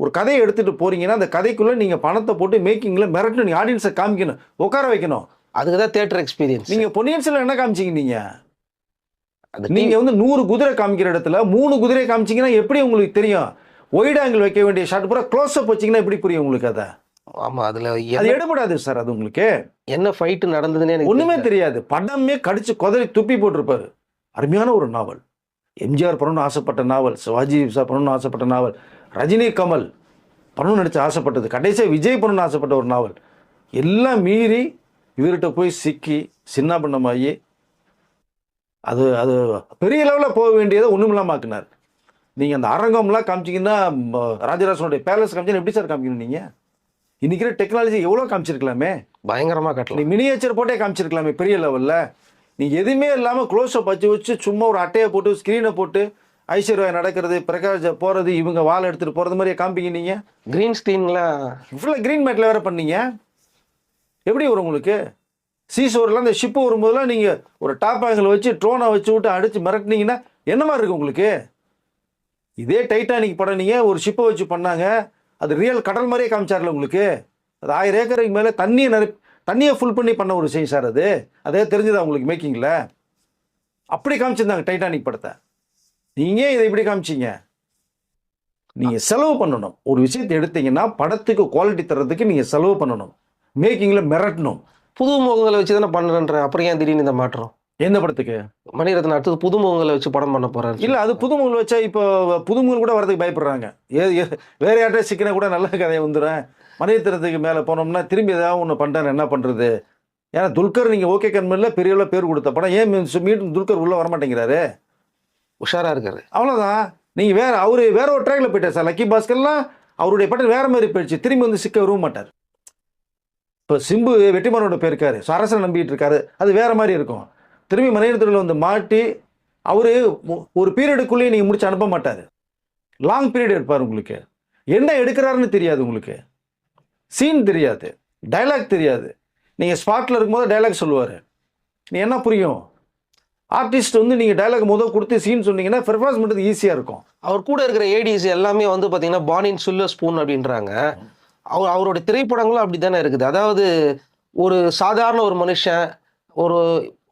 ஒரு கதையை எடுத்துகிட்டு போகிறீங்கன்னா அந்த கதைக்குள்ளே நீங்கள் பணத்தை போட்டு மேக்கிங்கில் மிரட்டணும், நீங்கள் ஆடியன்ஸை காமிக்கணும், உட்கார வைக்கணும். அதுக்கு தான் தியேட்டர் எக்ஸ்பீரியன்ஸ். நீங்கள் பொன்னியின் செல்வன் என்ன காமிச்சிங்க? நீங்கள் வந்து 100 குதிரை காமிக்கிற இடத்துல 3 குதிரை காமிச்சிங்கன்னா எப்படி உங்களுக்கு தெரியும்? ஒயிட் ஆங்கிள் வைக்க வேண்டிய ஷாட் பூரா க்ளோஸ் அப் வச்சிங்கன்னா எப்படி புரியும் உங்களுக்கு? அதை ஆமாம், அதில் அது எடுபடாது சார். அது உங்களுக்கு என்ன ஃபைட்டு நடந்ததுன்னு எனக்கு ஒன்றுமே தெரியாது. படமே கடிச்சு குதறி துப்பி போட்டிருப்பாரு. அருமையான ஒரு நாவல், எம்ஜிஆர் பண்ணணும்னு ஆசைப்பட்ட நாவல், சிவாஜி சார் பண்ணணும்னு ஆசைப்பட்ட நாவல், ரஜினி கமல் பண்ணணும்னு நினச்சி ஆசைப்பட்டது, கடைசியாக விஜய் பண்ணணும்னு ஆசைப்பட்ட ஒரு நாவல், எல்லாம் மீறி இவர்கிட்ட போய் சிக்கி சின்ன பண்ணமாகி அது பெரிய லெவலில் போக வேண்டியதை ஒன்றுமில்லாமல் ஆக்குனார். நீங்கள் அந்த அரங்கம்லாம் காமிச்சிங்கன்னா, ராஜராஜனுடைய பேலஸ் காமிச்சிங்கன்னா எப்படி சார் காமிக்கணும்? நீங்கள் இன்றைக்கிற டெக்னாலஜி எவ்வளோ காமிச்சிருக்கலாமே, பயங்கரமாக கட்டலாம். நீ மினியேச்சர் போட்டே காமிச்சிருக்கலாமே பெரிய லெவலில். நீங்கள் எதுவுமே இல்லாமல் க்ளோஸ்அப் வச்சு சும்மா ஒரு அட்டையை போட்டு ஸ்க்ரீனை போட்டு ஐஸ்வர்யா நடக்கிறது, பிரகாஷ் போகிறது, இவங்க வால் எடுத்துகிட்டு போகிறது மாதிரியே காமிப்பீங்க. நீங்கள் க்ரீன் ஸ்க்ரீனில் இவ்வளோ க்ரீன் மேட்டில் வேறு பண்ணீங்க, எப்படி வரும் உங்களுக்கு? சீசோர்லாம் அந்த ஷிப்பு வரும்போதெல்லாம் நீங்கள் ஒரு டாப் ஆங்கிள் வச்சு ட்ரோனை வச்சு விட்டு அடித்து மிரட்டினீங்கன்னா என்ன மாதிரி இருக்குது உங்களுக்கு? இதே டைட்டானிக் படம் நீங்கள் ஒரு ஷிப்பை வச்சு பண்ணாங்க, அது ரியல் கடல் மாதிரியே காமிச்சார்ல உங்களுக்கு. அது 1000 ஏக்கருக்கு மேலே தண்ணியை ஃபுல் பண்ணி பண்ண ஒரு விஷயம் சார். அதே தெரிஞ்சுதா உங்களுக்கு மேக்கிங்கில்? அப்படி காமிச்சிருந்தாங்க டைட்டானிக் படத்தை. நீங்கள் இதை இப்படி காமிச்சிங்க. நீங்கள் செலவு பண்ணணும். ஒரு விஷயத்தை எடுத்தீங்கன்னா படத்துக்கு குவாலிட்டி தர்றதுக்கு நீங்கள் செலவு பண்ணணும். மேக்கிங்கில் மிரட்டணும். புது முகங்களை வச்சு தானே பண்ணுறேன்ற, அப்புறம் ஏன் திடீர்னு இந்த மாற்றம்? எந்த படத்துக்கு? மணிரத்னம் அடுத்தது புது முகங்களை வச்சு படம் பண்ண போறாரு. இல்லை, அது புதுமுகங்கள் வச்சா இப்போ புதுமுகங்கள் கூட வரதுக்கு பயப்படுறாங்க. வேற யார்கிட்ட சிக்கினா கூட நல்ல கதையை வந்துடும். மணிரத்னத்துக்கு மேலே போனோம்னா திரும்பி ஏதாவது ஒன்று பண்ணுறேன், என்ன பண்ணுறது? ஏன்னா துல்கர் நீங்கள் ஓகே கண்மணியில் பெரிய அளவில் பேர் கொடுத்த படம், ஏன் மீண்டும் துல்கர் உள்ளே வரமாட்டேங்கிறாரு? உஷாரா இருக்காரு. அவ்வளோதான். நீங்கள் அவர் வேற ஒரு ட்ராக்ல போயிட்டார் சார். லக்கி பாஸ்கர்லாம் அவருடைய படம் வேற மாதிரி போயிடுச்சு. திரும்பி வந்து சிக்க விரும்ப மாட்டார். இப்போ சிம்பு வெற்றிமாறனோட போயிருக்காரு, அரசனை நம்பிட்டு இருக்காரு, அது வேற மாதிரி இருக்கும். திரும்பி மணிரத்னத்தில் வந்து மாட்டி அவரு ஒரு பீரியடுக்குள்ளேயே நீங்கள் முடிச்சு அனுப்ப மாட்டார். லாங் பீரியட் எடுப்பார். உங்களுக்கு என்ன எடுக்கிறாருன்னு தெரியாது, உங்களுக்கு சீன் தெரியாது, டைலாக் தெரியாது. நீங்கள் ஸ்பாட்டில் இருக்கும்போது டைலாக் சொல்லுவார், நீ என்ன புரியும்? ஆர்டிஸ்ட் வந்து நீங்கள் டைலாக் முதல் கொடுத்து சீன் சொன்னீங்கன்னா பெர்ஃபார்மன்ஸ் பண்ணுறது ஈஸியாக இருக்கும். அவர் கூட இருக்கிற ஏடிஸ் எல்லாமே வந்து பார்த்தீங்கன்னா பானின் சில்வர் ஸ்பூன் அப்படின்றாங்க. அவருடைய திரைப்படங்களும் அப்படி தானே இருக்குது. அதாவது ஒரு சாதாரண ஒரு மனுஷன், ஒரு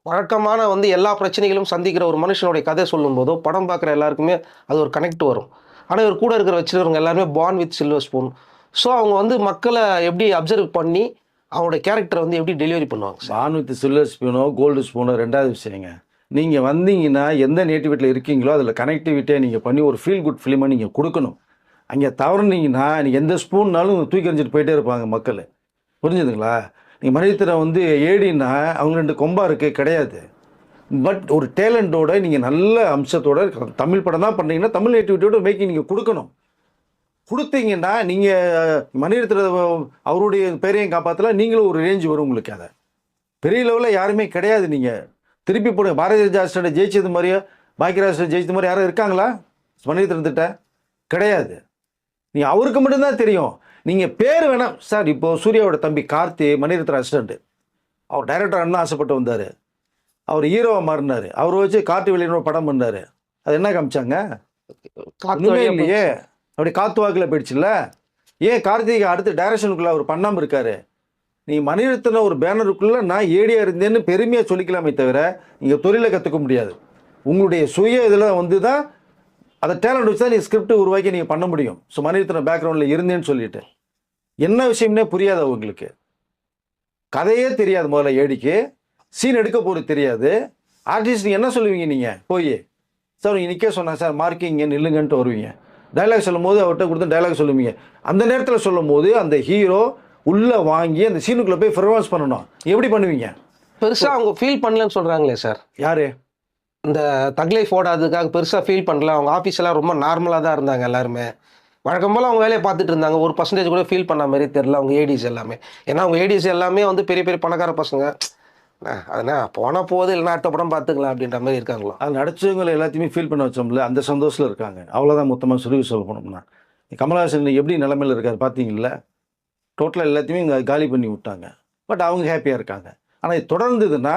வழக்கமான வந்து எல்லா பிரச்சனைகளும் சந்திக்கிற ஒரு மனுஷனுடைய கதை சொல்லும் போதோ படம் பார்க்குற எல்லாருக்குமே அது ஒரு கனெக்ட் வரும். ஆனால் இவர் கூட இருக்கிற வச்சுருக்கிறவங்க எல்லாருமே born with silver spoon. So அவங்க வந்து மக்களை எப்படி அப்சர்வ் பண்ணி அவங்களோட கேரக்டரை வந்து எப்படி டெலிவரி பண்ணுவாங்க? பார்ன் வித் சில்வர் ஸ்பூனோ கோல்டு ஸ்பூனோ ரெண்டாவது விஷயங்க. நீங்கள் வந்தீங்கன்னா எந்த நேட்டிவிட்டியில் இருக்கீங்களோ அதில் கனெக்டிவிட்டியை நீங்கள் பண்ணி ஒரு ஃபீல் குட் ஃபிலிமை நீங்கள் கொடுக்கணும். அங்கே தவறுனீங்கன்னா நீங்கள் எந்த ஸ்பூன்னாலும் தூக்கி எறிஞ்சிட்டு போயிட்டே இருப்பாங்க மக்கள். புரிஞ்சுதுங்களா? நீங்கள் மனிதரை வந்து ஏடின்னா அவங்க 2 கொம்பா இருக்கு கிடையாது. பட் ஒரு டேலண்டோட நீங்கள் நல்ல அம்சத்தோட தமிழ் படம் தான் பண்ணுறீங்கன்னா தமிழ் நேட்டிவிட்டியோட மேக்கிங் நீங்கள் கொடுக்கணும். கொடுத்தீங்கன்னா நீங்கள் மனிதத்தில் அவருடைய பேரையும் காப்பாற்றலாம், நீங்களும் ஒரு ரேஞ்சு வரும் உங்களுக்கு. அதை பெரிய லெவலில் யாருமே கிடையாது. நீங்கள் திருப்பி போடுங்க, பாரதிய ஜாஸ்டோட ஜெயிச்சது மாதிரியோ பாக்கியராஜ் ஜெயிச்சது மாதிரி யாரும் இருக்காங்களா மனிதத்திட்ட? கிடையாது. நீங்கள் அவருக்கு மட்டும்தான் தெரியும். நீங்கள் பேர் வேணாம் சார். இப்போது சூர்யாவோட தம்பி கார்த்தி மணிரத்னம் அசிஸ்டண்ட்டு, அவர் டைரக்டர் அண்ணா ஆசைப்பட்டு வந்தார், அவர் ஹீரோவை மாறினார், அவர் வச்சு காட்டு வெளியின படம் பண்ணார். அது என்ன காமிச்சாங்க? ஒன்றுமே இல்லையே. அப்படி காத்து வாக்கில் போயிடுச்சுல்ல. ஏன் கார்த்திகை அடுத்த டைரக்ஷனுக்குள்ளே அவர் பண்ணாமல் இருக்காரு? நீங்கள் மணிரத்னம் ஒரு பேனருக்குள்ளே நான் ஏடியாக இருந்தேன்னு பெருமையாக சொல்லிக்கலாமே தவிர நீங்கள் தொழிலை கற்றுக்க முடியாது. உங்களுடைய சுய இதில் வந்து தான் அதை டேலண்ட் வச்சு தான் நீங்கள் ஸ்கிரிப்ட் உருவாக்கி நீங்கள் பண்ண முடியும். ஸோ மணிரத்னம் பேக்ரவுண்டில் இருந்தேன்னு சொல்லிட்டு என்ன விஷயம்னே புரியாது அவங்களுக்கு. கதையே தெரியாது. முதல்ல ஏடிக்கு சீன் எடுக்க போகிறது தெரியாது. ஆர்டிஸ்ட் என்ன சொல்லுவீங்க? நீங்கள் போய் சார் நீங்கள் நிற்க சொன்னேன் சார் மார்க்கிங்க நில்லுங்கன்ட்டு வருவீங்க. டைலாக் சொல்லும் போது அவர்கிட்ட கொடுத்து டைலாக் சொல்லுவீங்க. அந்த நேரத்தில் சொல்லும் போது அந்த ஹீரோ உள்ளே வாங்கி அந்த சீனுக்குள்ளே போய் பெர்ஃபார்மன்ஸ் பண்ணணும். எப்படி பண்ணுவீங்க? பெருசாக அவங்க ஃபீல் பண்ணலன்னு சொல்கிறாங்களே சார். யார்? இந்த தக் லைஃப் ஓடாததுக்காக பெருசாக ஃபீல் பண்ணல. அவங்க ஆஃபீஸெல்லாம் ரொம்ப நார்மலாக தான் இருந்தாங்க எல்லாருமே. வழக்கம் போல் அவங்க வேலையை பார்த்துட்டு இருந்தாங்க. ஒரு பர்சன்டேஜ் கூட ஃபீல் பண்ண மாதிரி தெரில அவங்க ஏடிஸ் எல்லாமே. ஏன்னா அவங்க ஏடிஸ் எல்லாமே வந்து பெரிய பெரிய பணக்கார பசங்க. அதனால் போனால் போகுது, இல்லைனா அடுத்த படம் பார்த்துக்கலாம் அப்படின்ற மாதிரி இருக்காங்களோ. அது நடிச்சவங்களை எல்லாத்தையுமே ஃபீல் பண்ண வச்சோம்ல, அந்த சந்தோஷத்தில் இருக்காங்க. அவ்வளோதான். மொத்தமாக சுருவி சொல்ல போனோம்னா கமல்ஹாசன் எப்படி நிலைமையில் இருக்கார் பார்த்தீங்களா? டோட்டலாக எல்லாத்தையுமே இங்கே காலி பண்ணி விட்டாங்க. பட் அவங்க ஹாப்பியாக இருக்காங்க. ஆனால் இது தொடர்ந்ததுன்னா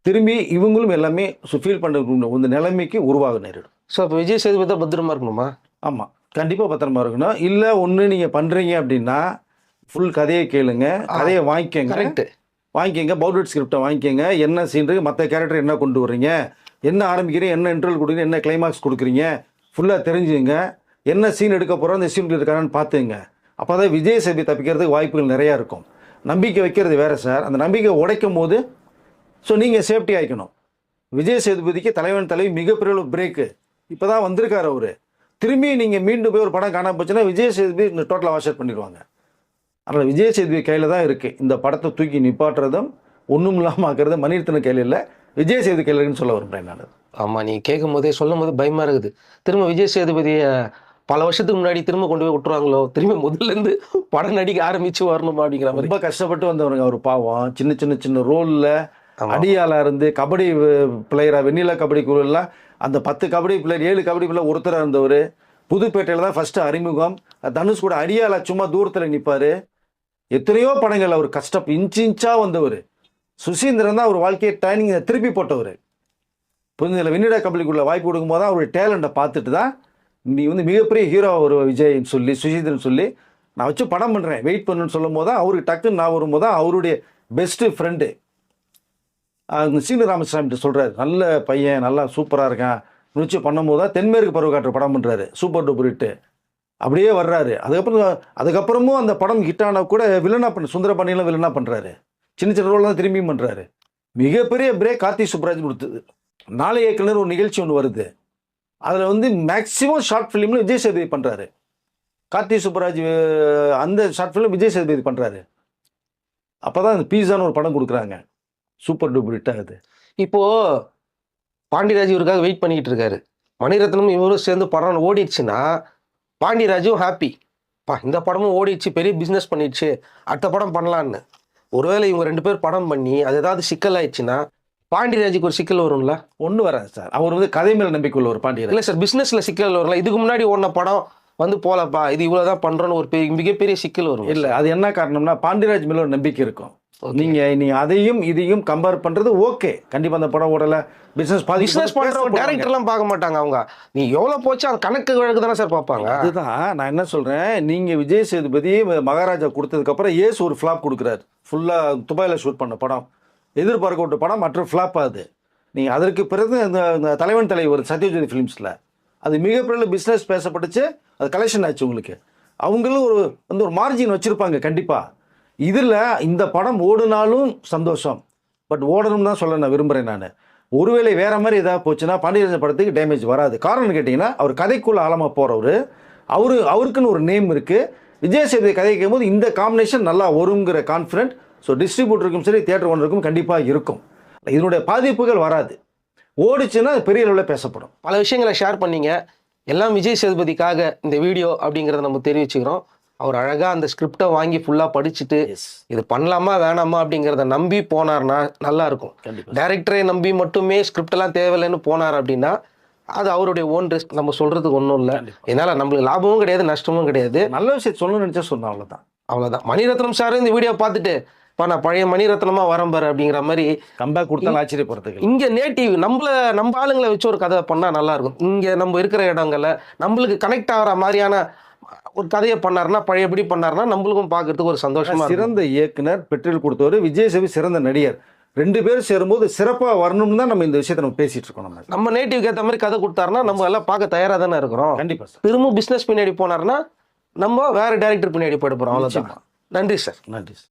திரும்பி இவங்களும் எல்லாமே ஃபீல் பண்ணுற ஒரு நிலைமைக்கு உருவாக நேரிடும். ஸோ இப்போ விஜய் சேதுபதி தான் பத்திரமா இருக்கணுமா? ஆமாம், கண்டிப்பாக பத்திரமா இருக்கணும். இல்லை ஒன்று நீங்கள் பண்ணுறீங்க அப்படின்னா ஃபுல் கதையை கேளுங்க, கதையை வாங்கிக்கோங்க. கரெக்டு. வாங்கிக்கோங்க, பவுடட் ஸ்கிரிப்டை வாங்கிக்கோங்க. என்ன சீன் இருக்குது, மற்ற கேரக்டர் என்ன கொண்டு வர்றீங்க, என்ன ஆரம்பிக்கிறீங்க, என்ன இன்டர்வல் கொடுக்குறீங்க, என்ன கிளைமாக்ஸ் கொடுக்குறீங்க, ஃபுல்லாக தெரிஞ்சுங்க. என்ன சீன் எடுக்க போகிறோம், அந்த சீன் இருக்காரான்னு பார்த்துங்க. அப்போ தான் விஜய் சேதுபதி தப்பிக்கிறதுக்கு வாய்ப்புகள் நிறையா இருக்கும். நம்பிக்கை வைக்கிறது வேறு சார். அந்த நம்பிக்கை உடைக்கும் போது ஸோ நீங்கள் சேஃப்டி ஆகிக்கணும். விஜய் சேதுபதிக்கு தலைவன் தலைவி மிகப்பெரிய ஒரு பிரேக்கு இப்போ தான் வந்திருக்காரு அவர். திரும்பி நீங்கள் மீண்டும் போய் ஒரு படம் காணாமல் போச்சுன்னா விஜய் சேதுபதி இந்த டோட்டலாக வாஷ் அவுட் பண்ணிடுவாங்க. அதனால் விஜய் சேதுபதி கையில் தான் இருக்குது. இந்த படத்தை தூக்கி நிப்பாட்டுறதும் ஒன்றும் இல்லாமல் ஆக்குறது மணிரத்னம் கையில் இல்லை, விஜய் சேதுபதி கையில் இருக்குன்னு சொல்ல விரும்புகிறேன் நான். ஆமாம், நீங்கள் கேட்கும் போதே சொல்லும் போது பயமாக இருக்குது. திரும்ப விஜய் சேதுபதியை பல வருஷத்துக்கு முன்னாடி திரும்ப கொண்டு போய் விட்டுருவாங்களோ, திரும்ப முதல்லேருந்து படம் நடிக்க ஆரம்பித்து வரணுமா அப்படிங்கிற மாதிரி. ரொம்ப கஷ்டப்பட்டு வந்தவருங்க அவர். பாவம் சின்ன சின்ன சின்ன ரோலில் அடியாளாக இருந்து கபடி பிளேயராக வெண்ணிலா கபடி குழுலாம் அந்த 10 கபடி பிளேயர் 7 கபடி பிளேயர் ஒருத்தராக இருந்தவர். புதுப்பேட்டையில் தான் ஃபஸ்ட்டு அறிமுகம். தனுஷ் கூட அடியாளா சும்மா தூரத்தில் நிற்பார். எத்தனையோ படங்கள் அவர் இன்ச்சாக வந்தவர். சுசீந்திரன் தான் அவர் வாழ்க்கையை ட்ரைனிங் திருப்பி போட்டவர். புரிஞ்சதில்லை. வெண்ணிலா கபடிக்குள்ள வாய்ப்பு கொடுக்கும்போது தான் அவருடைய டேலண்ட்டை பார்த்துட்டு தான் நீ வந்து மிகப்பெரிய ஹீரோ ஒரு விஜய்ன்னு சொல்லி சுசீந்திரன் சொல்லி நான் வச்சு படம் பண்ணுறேன் வெயிட் பண்ணுன்னு சொல்லும் போது தான் அவருக்கு டக்குன்னு நான் வரும்போது தான் அவருடைய பெஸ்ட்டு ஃப்ரெண்டு சீனு ராமசாமி சொல்கிறார், நல்ல பையன், நல்லா சூப்பராக இருக்கான் முடிச்சு பண்ணும்போது தான் தென்மேற்கு பருவக்காற்று படம் பண்ணுறாரு, சூப்பர் டூப்பர் ஹிட்டு. அப்படியே வர்றாரு. அதுக்கப்புறமும் அந்த படம் ஹிட் ஆனா கூட வில்லனா சுந்தரபாண்டியெல்லாம் வில்லனா பண்ணுறாரு. சின்ன சின்ன ரோல் தான் திரும்பியும் பண்ணுறாரு. மிகப்பெரிய பிரேக் கார்த்தி சுப்ராஜ் கொடுத்தது. நாளை இயக்குனர் ஒரு நிகழ்ச்சி ஒன்று வருது. அதில் வந்து மேக்ஸிமம் ஷார்ட் ஃபிலிமில் விஜய் சேதுபதி பண்ணுறாரு. கார்த்தி சுப்ராஜ் அந்த ஷார்ட் ஃபிலிம் விஜய் சேதுபதி பண்ணுறாரு. அப்போ தான் அந்த பீஸான்னு ஒரு படம் கொடுக்குறாங்க. சூப்பர் டூப்பர் ஹிட் ஆகுது. இப்போது பாண்டியராஜ் இவருக்காக வெயிட் பண்ணிக்கிட்டு இருக்காரு. மணிரத்னம் இவரும் சேர்ந்து படம் ஓடிடுச்சுன்னா பாண்டியராஜும் ஹாப்பி. இந்த படமும் ஓடிடுச்சு, பெரிய பிஸ்னஸ் பண்ணிடுச்சு, அடுத்த படம் பண்ணலான்னு. ஒருவேளை இவங்க 2 பேர் படம் பண்ணி அது ஏதாவது சிக்கல் ஆயிடுச்சுன்னா பாண்டியராஜுக்கு ஒரு சிக்கல் வரும்ல? ஒன்றும் வராது சார். அவர் வந்து கதை மேலே நம்பிக்கை உள்ள ஒரு பாண்டியராஜ். இல்லை சார், பிஸ்னஸில் சிக்கல் வரும்ல? இதுக்கு முன்னாடி ஓடின படம் வந்து போலப்பா, இது இவ்வளோதான் பண்ணுறோன்னு ஒரு மிகப்பெரிய சிக்கல் வரும். இல்லை, அது என்ன காரணம்னா பாண்டியராஜ் மேலே ஒரு நம்பிக்கை இருக்கும். நீங்கள் அதையும் இதையும் கம்பேர் பண்ணுறது ஓகே. கண்டிப்பாக அந்த படம் ஓடலை, பிஸ்னஸ் பண்ணுறவங்க டேரக்டர்லாம் பார்க்க மாட்டாங்க. அவங்க நீ எவ்வளோ போச்சு அந்த கணக்கு வழக்கு தானே சார் பார்ப்பாங்க. அதுதான் நான் என்ன சொல்கிறேன். நீங்கள் விஜய் சேதுபதி மகாராஜா கொடுத்ததுக்கப்புறம் ஏசு ஒரு ஃப்ளாப் கொடுக்குறாரு. ஃபுல்லாக துபாயில் ஷூட் பண்ண படம், எதிர்பார்க்க விட்ட படம், மற்ற ஃப்ளாப் ஆகுது. நீங்கள் அதற்கு பிறகு இந்த தலைவன் தலைவர் சத்யஜோதி ஃபிலிம்ஸில் அது மிகப்பெரிய பிஸ்னஸ் பேசப்பட்டுச்சு. அது கலெக்ஷன் ஆச்சு. உங்களுக்கு அவங்களும் ஒரு மார்ஜின் வச்சுருப்பாங்க கண்டிப்பாக. இதில் இந்த படம் ஓடுனாலும் சந்தோஷம், பட் ஓடணும் தான் சொல்ல நான் விரும்புகிறேன். நான் ஒருவேளை வேறு மாதிரி ஏதாவது போச்சுன்னா பாண்டியராஜன் படத்துக்கு டேமேஜ் வராது. காரணம் கேட்டிங்கன்னா அவர் கதைக்குள்ளே ஆழமாக போகிறவர், அவருக்குன்னு ஒரு நேம் இருக்குது. விஜய் சேதுபதி கதை கேட்கும்போது இந்த காம்பினேஷன் நல்லா வருங்கிற கான்ஃபிடென்ட் ஸோ டிஸ்ட்ரிபியூட்டருக்கும் சரி தியேட்டர் ஓனருக்கும் கண்டிப்பாக இருக்கும். இதனுடைய பாதிப்புகள் வராது. ஓடிச்சுன்னா பெரிய அளவில் பேசப்படும். பல விஷயங்களை ஷேர் பண்ணீங்க. எல்லாம் விஜய் சேதுபதிக்காக இந்த வீடியோ அப்படிங்கிறத நம்ம தெரிவிச்சுக்கிறோம். அவர் அழகாக அந்த ஸ்கிரிப்டை வாங்கி ஃபுல்லாக படிச்சுட்டு இது பண்ணலாமா வேணாமா அப்படிங்கிறத நம்பி போனார்னா நல்லாயிருக்கும். டைரக்டரை நம்பி மட்டுமே ஸ்கிரிப்டெல்லாம் தேவையில்லைன்னு போனார் அப்படின்னா அது அவருடைய ஓன் ரிஸ்க். நம்ம சொல்கிறதுக்கு ஒன்றும் இல்லை. இதனால் நம்மளுக்கு லாபமும் கிடையாது, நஷ்டமும் கிடையாது. நல்ல விஷயம் சொல்லணும்னு நினச்சா சொன்னோம், அவ்வளோதான். மணிரத்னம் சார் இந்த வீடியோ பார்த்துட்டு நான் பழைய மணிரத்னமா வரம்பாரு அப்படிங்கிற மாதிரி கம்பேக் கொடுத்தாலும் ஆச்சரியப்படுறதுக்கு. இங்கே நேட்டிவ் நம்ம ஆளுங்களை வச்சு ஒரு கதை பண்ணால் நல்லாயிருக்கும். இங்கே நம்ம இருக்கிற இடங்களில் நம்மளுக்கு கனெக்ட் ஆகிற மாதிரியான ஒரு கதையை பண்ணாருன்னா, பழையபடி பண்ணாருன்னா நம்மளுக்கும் பார்க்கறதுக்கு ஒரு சந்தோஷமா. சிறந்த இயக்குனர் பெட்ரோல் கொடுத்தவர், விஜய் சேதுபதி சிறந்த நடிகர். 2 பேரும் சேரும்போது சிறப்பாக வரணும்னு தான் நம்ம இந்த விஷயத்தை நம்ம பேசிட்டு இருக்கோம். நம்ம நேட்டிவ்க்கு ஏற்ற மாதிரி கதை கொடுத்தாருன்னா நம்ம எல்லாம் பார்க்க தயாராக தானே இருக்கிறோம். கண்டிப்பாக. திரும்ப பிஸ்னஸ் பின்னாடி போனாருன்னா நம்ம வேற டைரக்டர் பின்னாடி போயிட போகிறோம். அவ்வளோதான். நன்றி சார். நன்றி சார்.